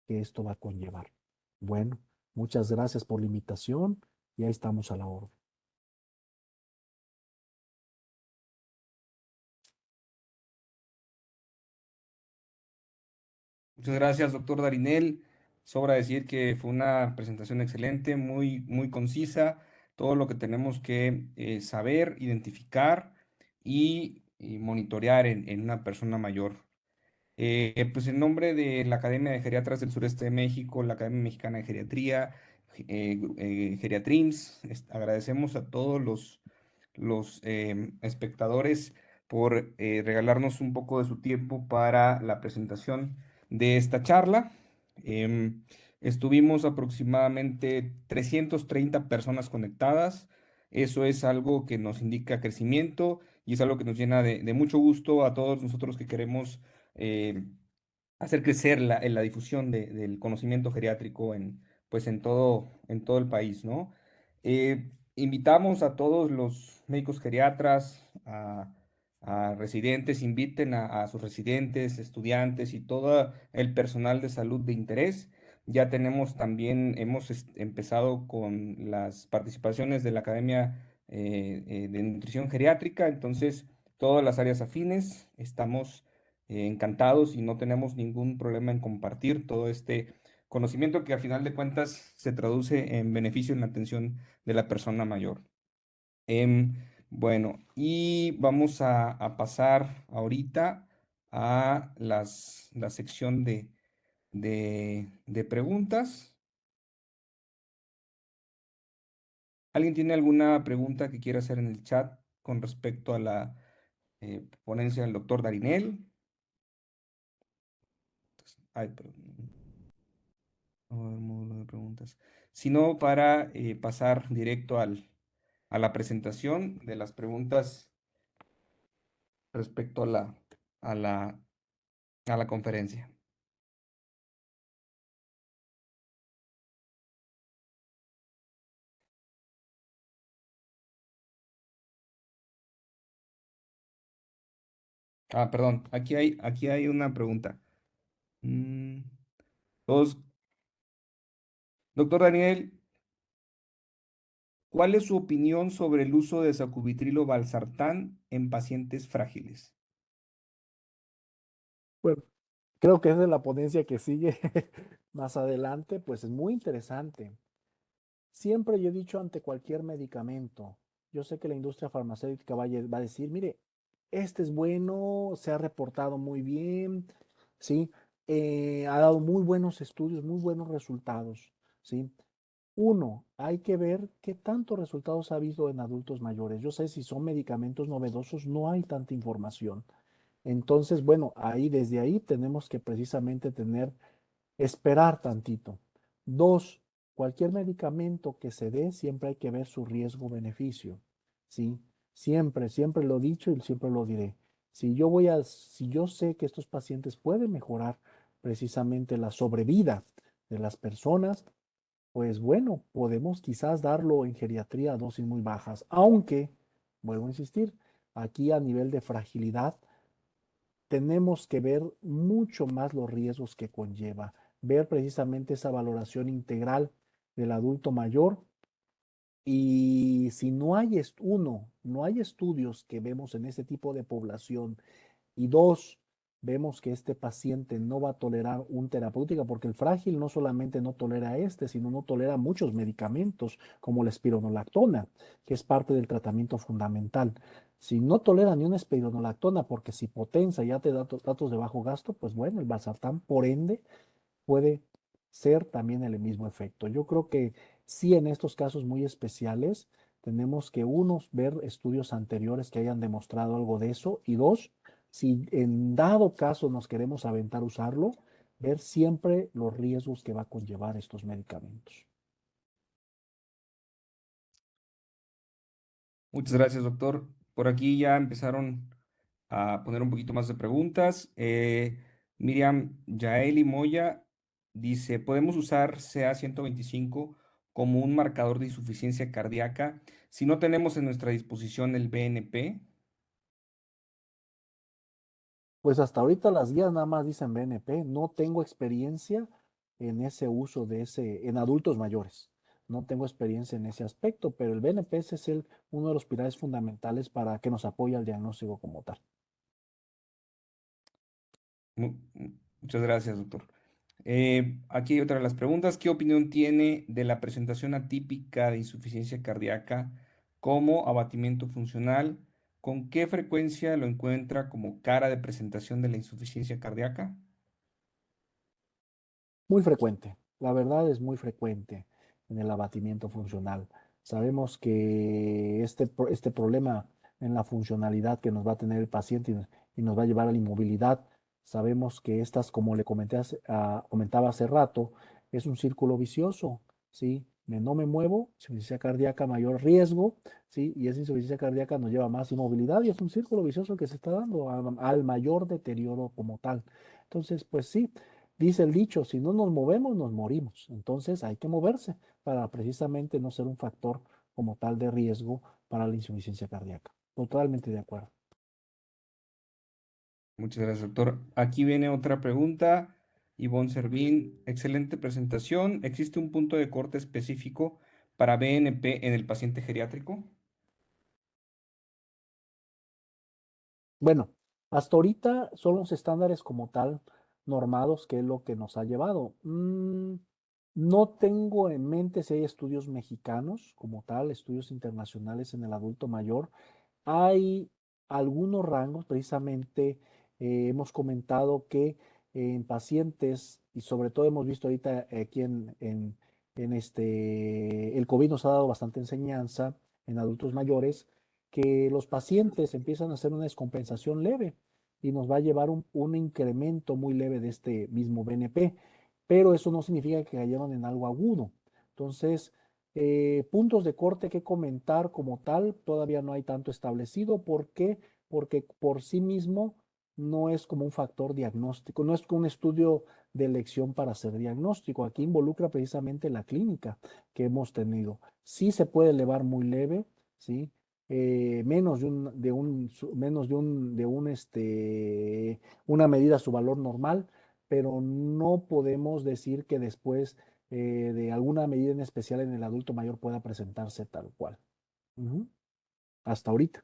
que esto va a conllevar. Bueno, muchas gracias por la invitación y ahí estamos a la orden. Muchas gracias, doctor Darinel. Sobra decir que fue una presentación excelente, muy, muy concisa, todo lo que tenemos que saber, identificar y monitorear en una persona mayor. Pues en nombre de la Academia de Geriatras del Sureste de México, la Academia Mexicana de Geriatría, Geriatrims, agradecemos a todos los espectadores por regalarnos un poco de su tiempo para la presentación de esta charla. Em, Estuvimos aproximadamente 330 personas conectadas. Eso es algo que nos indica crecimiento y es algo que nos llena de mucho gusto a todos nosotros que queremos eh, hacer crecer la difusión del conocimiento geriátrico pues en todo el país, ¿no? Invitamos a todos los médicos geriatras, a residentes, inviten a sus residentes, estudiantes y todo el personal de salud de interés. Ya tenemos también, hemos empezado con las participaciones de la Academia de Nutrición Geriátrica, entonces todas las áreas afines estamos encantados y no tenemos ningún problema en compartir todo este conocimiento que al final de cuentas se traduce en beneficio en la atención de la persona mayor. Em, bueno, y vamos a pasar ahorita a la sección de preguntas. ¿Alguien tiene alguna pregunta que quiera hacer en el chat con respecto a la ponencia del doctor Darinel? Ay, perdón. No veo el módulo de preguntas. Sino para pasar directo a la presentación de las preguntas respecto a la, a la conferencia. Ah, perdón, aquí hay una pregunta. Mm, Dos, doctor Daniel, ¿cuál es su opinión sobre el uso de sacubitrilo valsartán en pacientes frágiles? Bueno, creo que es de la ponencia que sigue más adelante, pues es muy interesante. Siempre yo he dicho ante cualquier medicamento, yo sé que la industria farmacéutica va a decir, mire, este es bueno, se ha reportado muy bien, ¿sí? Ha dado muy buenos estudios, muy buenos resultados, ¿sí? Uno, hay que ver qué tantos resultados ha habido en adultos mayores. Yo sé si son medicamentos novedosos, no hay tanta información. Entonces, bueno, ahí desde ahí tenemos que precisamente esperar tantito. Dos, cualquier medicamento que se dé, siempre hay que ver su riesgo-beneficio, ¿sí? Siempre, siempre lo he dicho y siempre lo diré. Si yo sé que estos pacientes pueden mejorar precisamente la sobrevida de las personas, pues bueno, podemos quizás darlo en geriatría a dosis muy bajas, aunque, vuelvo a insistir, aquí a nivel de fragilidad, tenemos que ver mucho más los riesgos que conlleva, ver precisamente esa valoración integral del adulto mayor y si no hay, no hay estudios que vemos en este tipo de población y dos, vemos que este paciente no va a tolerar un terapéutica, porque el frágil no solamente no tolera este, sino no tolera muchos medicamentos, como la espironolactona, que es parte del tratamiento fundamental. Si no tolera ni una espironolactona, porque si potencia ya te da datos de bajo gasto, pues bueno, el valsartán, por ende, puede ser también el mismo efecto. Yo creo que sí, en estos casos muy especiales, tenemos que, unos, ver estudios anteriores que hayan demostrado algo de eso, y dos, si en dado caso nos queremos aventar a usarlo, ver siempre los riesgos que va a conllevar estos medicamentos. Muchas gracias, doctor. Por aquí ya empezaron a poner un poquito más de preguntas. Miriam Yaeli Moya dice, ¿podemos usar CA-125 como un marcador de insuficiencia cardíaca si no tenemos en nuestra disposición el BNP? Pues hasta ahorita las guías nada más dicen BNP. No tengo experiencia en ese uso de en adultos mayores. No tengo experiencia en ese aspecto, pero el BNP ese es uno de los pilares fundamentales para que nos apoye al diagnóstico como tal. Muchas gracias, doctor. Aquí hay otra de las preguntas. ¿Qué opinión tiene de la presentación atípica de insuficiencia cardíaca como abatimiento funcional? ¿Con qué frecuencia lo encuentra como cara de presentación de la insuficiencia cardíaca? Muy frecuente, la verdad es muy frecuente en el abatimiento funcional. Sabemos que este problema en la funcionalidad que nos va a tener el paciente y nos va a llevar a la inmovilidad, sabemos que estas, como le comentaba hace rato, es un círculo vicioso, ¿sí? No me muevo, insuficiencia cardíaca, mayor riesgo, ¿sí? Y esa insuficiencia cardíaca nos lleva a más inmovilidad y es un círculo vicioso que se está dando al mayor deterioro como tal. Entonces, pues sí. Dice el dicho, si no nos movemos, nos morimos. Entonces hay que moverse para precisamente no ser un factor como tal de riesgo para la insuficiencia cardíaca. Totalmente de acuerdo. Muchas gracias, doctor. Aquí viene otra pregunta. Ivonne Servín, excelente presentación. ¿Existe un punto de corte específico para BNP en el paciente geriátrico? Bueno, hasta ahorita son los estándares como tal normados, que es lo que nos ha llevado. No tengo en mente si hay estudios mexicanos como tal, estudios internacionales en el adulto mayor. Hay algunos rangos, precisamente hemos comentado que en pacientes, y sobre todo hemos visto ahorita aquí el COVID nos ha dado bastante enseñanza en adultos mayores, que los pacientes empiezan a hacer una descompensación leve y nos va a llevar un incremento muy leve de este mismo BNP, pero eso no significa que cayeron en algo agudo. Entonces, puntos de corte que comentar como tal, todavía no hay tanto establecido. ¿Por qué? Porque por sí mismo no es como un factor diagnóstico, no es un estudio de elección para hacer diagnóstico. Aquí involucra precisamente la clínica que hemos tenido. Sí se puede elevar muy leve, ¿sí? Menos una medida a su valor normal, pero no podemos decir que después de alguna medida en especial en el adulto mayor pueda presentarse tal cual. Ujú. Hasta ahorita.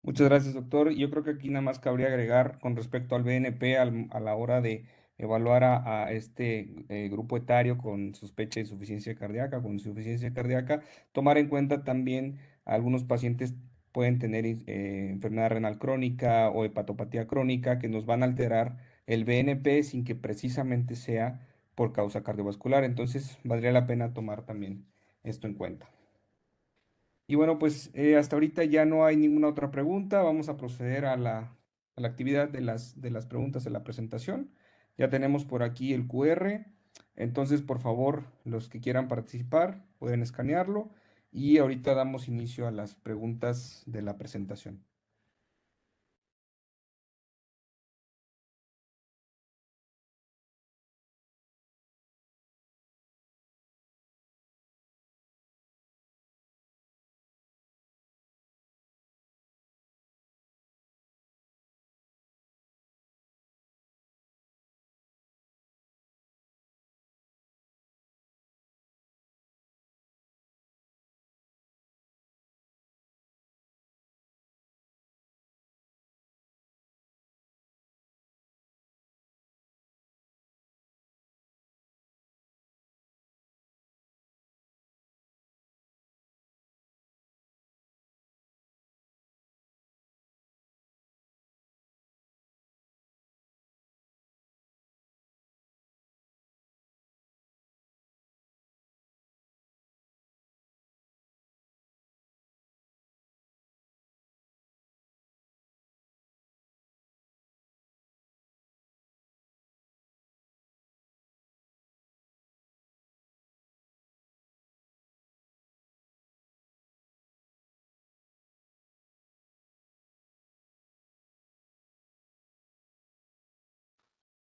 Muchas gracias, doctor. Yo creo que aquí nada más cabría agregar con respecto al BNP a la hora de evaluar a este grupo etario con sospecha de insuficiencia cardíaca, con insuficiencia cardíaca, tomar en cuenta también algunos pacientes pueden tener enfermedad renal crónica o hepatopatía crónica que nos van a alterar el BNP sin que precisamente sea por causa cardiovascular. Entonces, valdría la pena tomar también esto en cuenta. Y bueno, pues hasta ahorita ya no hay ninguna otra pregunta. Vamos a proceder a la actividad de las preguntas de la presentación. Ya tenemos por aquí el QR. Entonces, por favor, los que quieran participar pueden escanearlo. Y ahorita damos inicio a las preguntas de la presentación.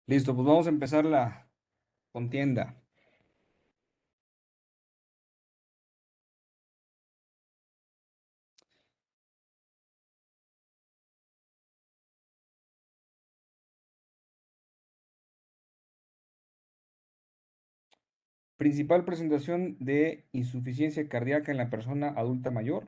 Listo, pues vamos a empezar la contienda. Principal presentación de insuficiencia cardíaca en la persona adulta mayor.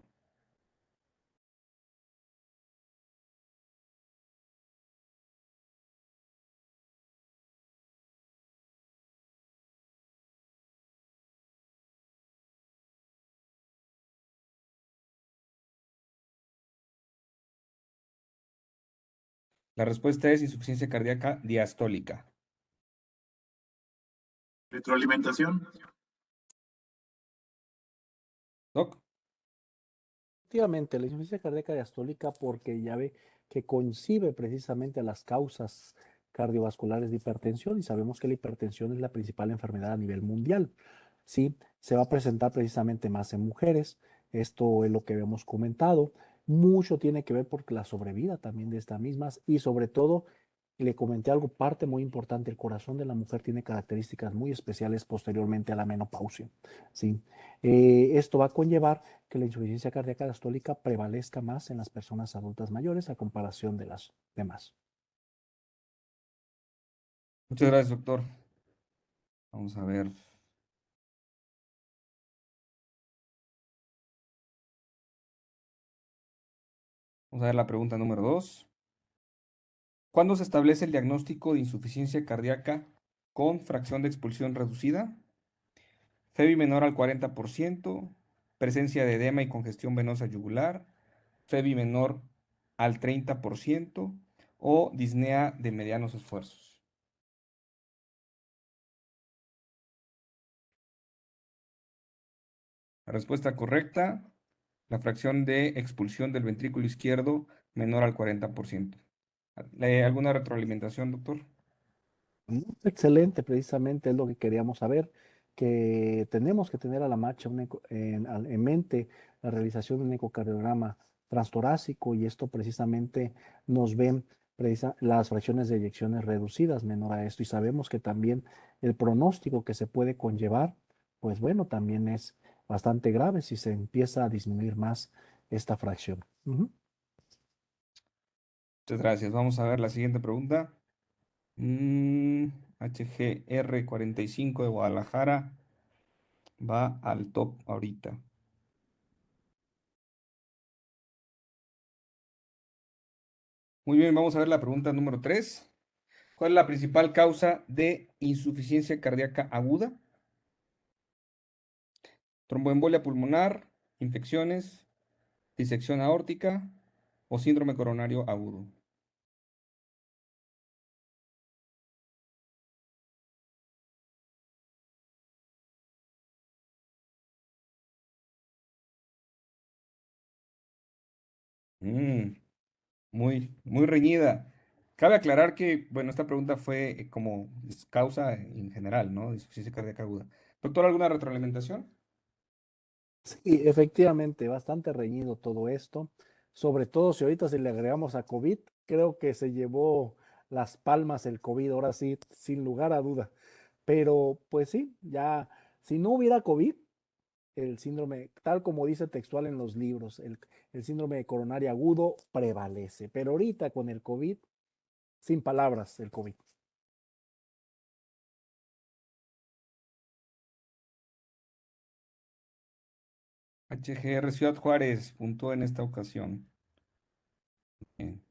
La respuesta es insuficiencia cardíaca diastólica. Retroalimentación. Doc, Efectivamente, la insuficiencia cardíaca diastólica, porque ya ve que coincide precisamente a las causas cardiovasculares de hipertensión y sabemos que la hipertensión es la principal enfermedad a nivel mundial. Sí, se va a presentar precisamente más en mujeres. Esto es lo que habíamos comentado. Mucho tiene que ver porque la sobrevida también de estas mismas y sobre todo, le comenté algo, parte muy importante, el corazón de la mujer tiene características muy especiales posteriormente a la menopausia. Sí, esto va a conllevar que la insuficiencia cardíaca diastólica prevalezca más en las personas adultas mayores a comparación de las demás. muchas gracias, doctor. Vamos a ver. Vamos a ver la pregunta número 2. ¿Cuándo se establece el diagnóstico de insuficiencia cardíaca con fracción de expulsión reducida? FEBI menor al 40%, presencia de edema y congestión venosa yugular, FEBI menor al 30% o disnea de medianos esfuerzos. La respuesta correcta, la fracción de expulsión del ventrículo izquierdo menor al 40%. ¿Alguna retroalimentación, doctor? Excelente, precisamente es lo que queríamos saber, que tenemos que tener a la marcha en mente la realización de un ecocardiograma transtorácico y esto precisamente nos ven las fracciones de eyecciones reducidas menor a esto y sabemos que también el pronóstico que se puede conllevar, pues bueno, también es bastante grave si se empieza a disminuir más esta fracción. Ujú. Muchas gracias. Vamos a ver la siguiente pregunta. Mm, HGR45 de Guadalajara va al top ahorita. Muy bien, vamos a ver la pregunta número 3. ¿Cuál es la principal causa de insuficiencia cardíaca aguda? Tromboembolia pulmonar, infecciones, disección aórtica o síndrome coronario agudo. Mm, muy reñida. Cabe aclarar que, bueno, esta pregunta fue como causa en general, ¿no? De insuficiencia cardíaca aguda. Doctor, ¿alguna retroalimentación? Sí, efectivamente, bastante reñido todo esto, sobre todo si ahorita se le agregamos a COVID, creo que se llevó las palmas el COVID, ahora sí, sin lugar a duda. Pero pues sí, ya, si no hubiera COVID, el síndrome, tal como dice textual en los libros, el síndrome de coronario agudo prevalece, pero ahorita con el COVID, sin palabras, el COVID. HGR Ciudad Juárez puntuó en esta ocasión. Bien.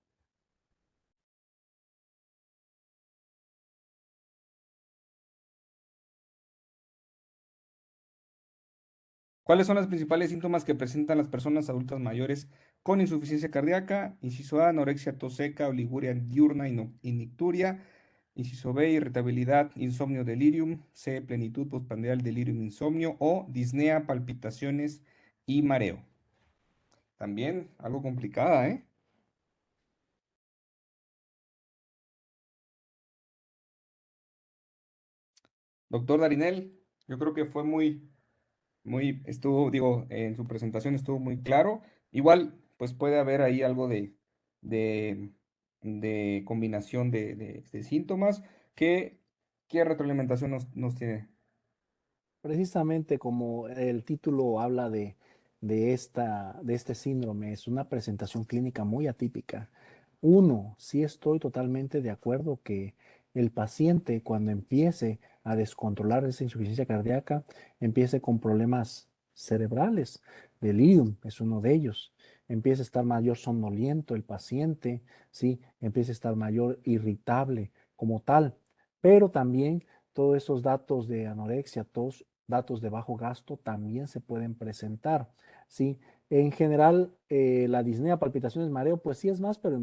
¿Cuáles son los principales síntomas que presentan las personas adultas mayores con insuficiencia cardíaca? Inciso A, anorexia, tos seca, oliguria diurna y nicturia. Inciso B, irritabilidad, insomnio, delirium. C, plenitud postprandial, delirium, insomnio. O disnea, palpitaciones y mareo. También algo complicada, ¿eh? Doctor Darinel, yo creo que fue estuvo, digo, en su presentación estuvo muy claro. Igual, pues puede haber ahí algo de, de combinación de síntomas. ¿Qué, qué retroalimentación nos tiene? Precisamente como el título habla de este síndrome, es una presentación clínica muy atípica. Uno, sí estoy totalmente de acuerdo que el paciente cuando empiece a descontrolar esa insuficiencia cardíaca, empiece con problemas cerebrales. Delirium es uno de ellos. Empieza a estar mayor somnoliento el paciente, ¿sí? Empieza a estar mayor irritable como tal. Pero también todos esos datos de anorexia, todos datos de bajo gasto también se pueden presentar, ¿sí? En general, la disnea, palpitaciones, mareo, pues sí es más, pero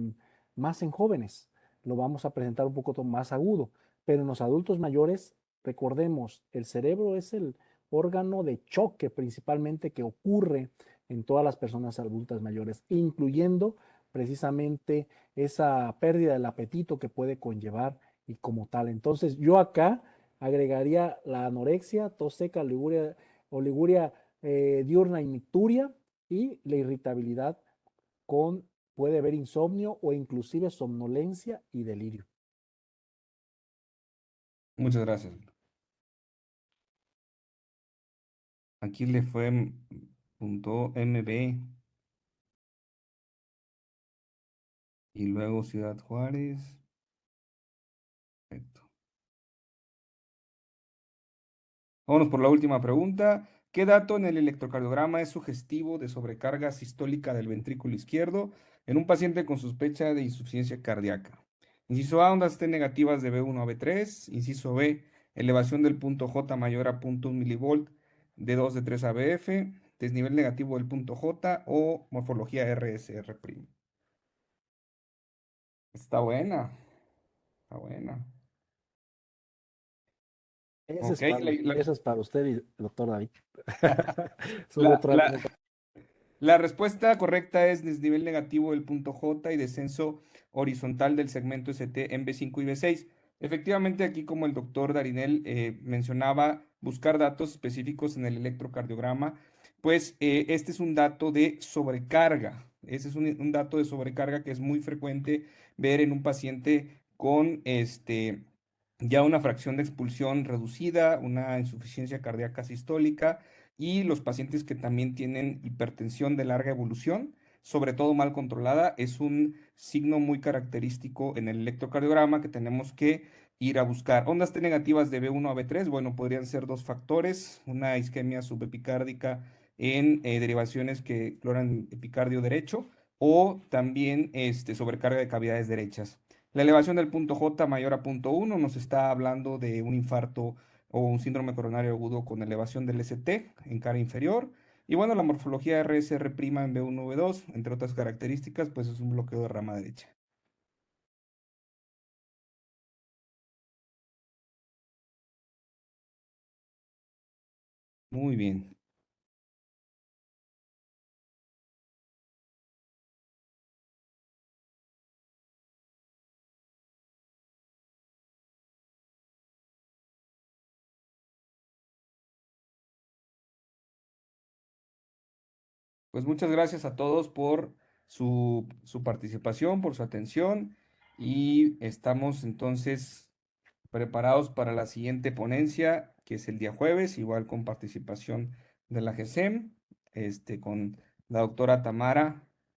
más en jóvenes. Lo vamos a presentar un poco más agudo. Pero en los adultos mayores, recordemos, el cerebro es el órgano de choque principalmente que ocurre en todas las personas adultas mayores, incluyendo precisamente esa pérdida del apetito que puede conllevar y como tal. Entonces, yo acá agregaría la anorexia, tos seca, oliguria diurna y micturia y la irritabilidad con, puede haber insomnio o inclusive somnolencia y delirio. Muchas gracias. Aquí le fue punto MB y luego Ciudad Juárez. Perfecto. Vámonos por la última pregunta. ¿Qué dato en el electrocardiograma es sugestivo de sobrecarga sistólica del ventrículo izquierdo en un paciente con sospecha de insuficiencia cardíaca? Inciso A, ondas T negativas de B1 a B3. Inciso B, elevación del punto J mayor a 0.1 milivolt de 2 de 3 a BF. Desnivel negativo del punto J o morfología RSR'. Está buena, está buena. Ese es Ok, para, ese es para usted y doctor David. Su la, la, retroalimentación. La respuesta correcta es desnivel negativo del punto J y descenso horizontal del segmento ST en B5 y B6. Efectivamente, aquí como el doctor Darinel mencionaba, buscar datos específicos en el electrocardiograma, pues este es un dato de sobrecarga. Ese es un dato de sobrecarga que es muy frecuente ver en un paciente con ya una fracción de expulsión reducida, una insuficiencia cardíaca sistólica y los pacientes que también tienen hipertensión de larga evolución, sobre todo mal controlada, es un signo muy característico en el electrocardiograma que tenemos que ir a buscar. Ondas T negativas de B1 a B3, bueno, podrían ser dos factores, una isquemia subepicárdica en derivaciones que exploran epicardio derecho o también sobrecarga de cavidades derechas. La elevación del punto J mayor a punto 1 nos está hablando de un infarto o un síndrome coronario agudo con elevación del ST en cara inferior. Y bueno, la morfología RSR' en B1, B2, entre otras características, pues es un bloqueo de rama derecha. Muy bien. Pues muchas gracias a todos por su participación, por su atención y estamos entonces preparados para la siguiente ponencia, que es el día jueves, igual con participación de la GESEM, con la doctora Tamara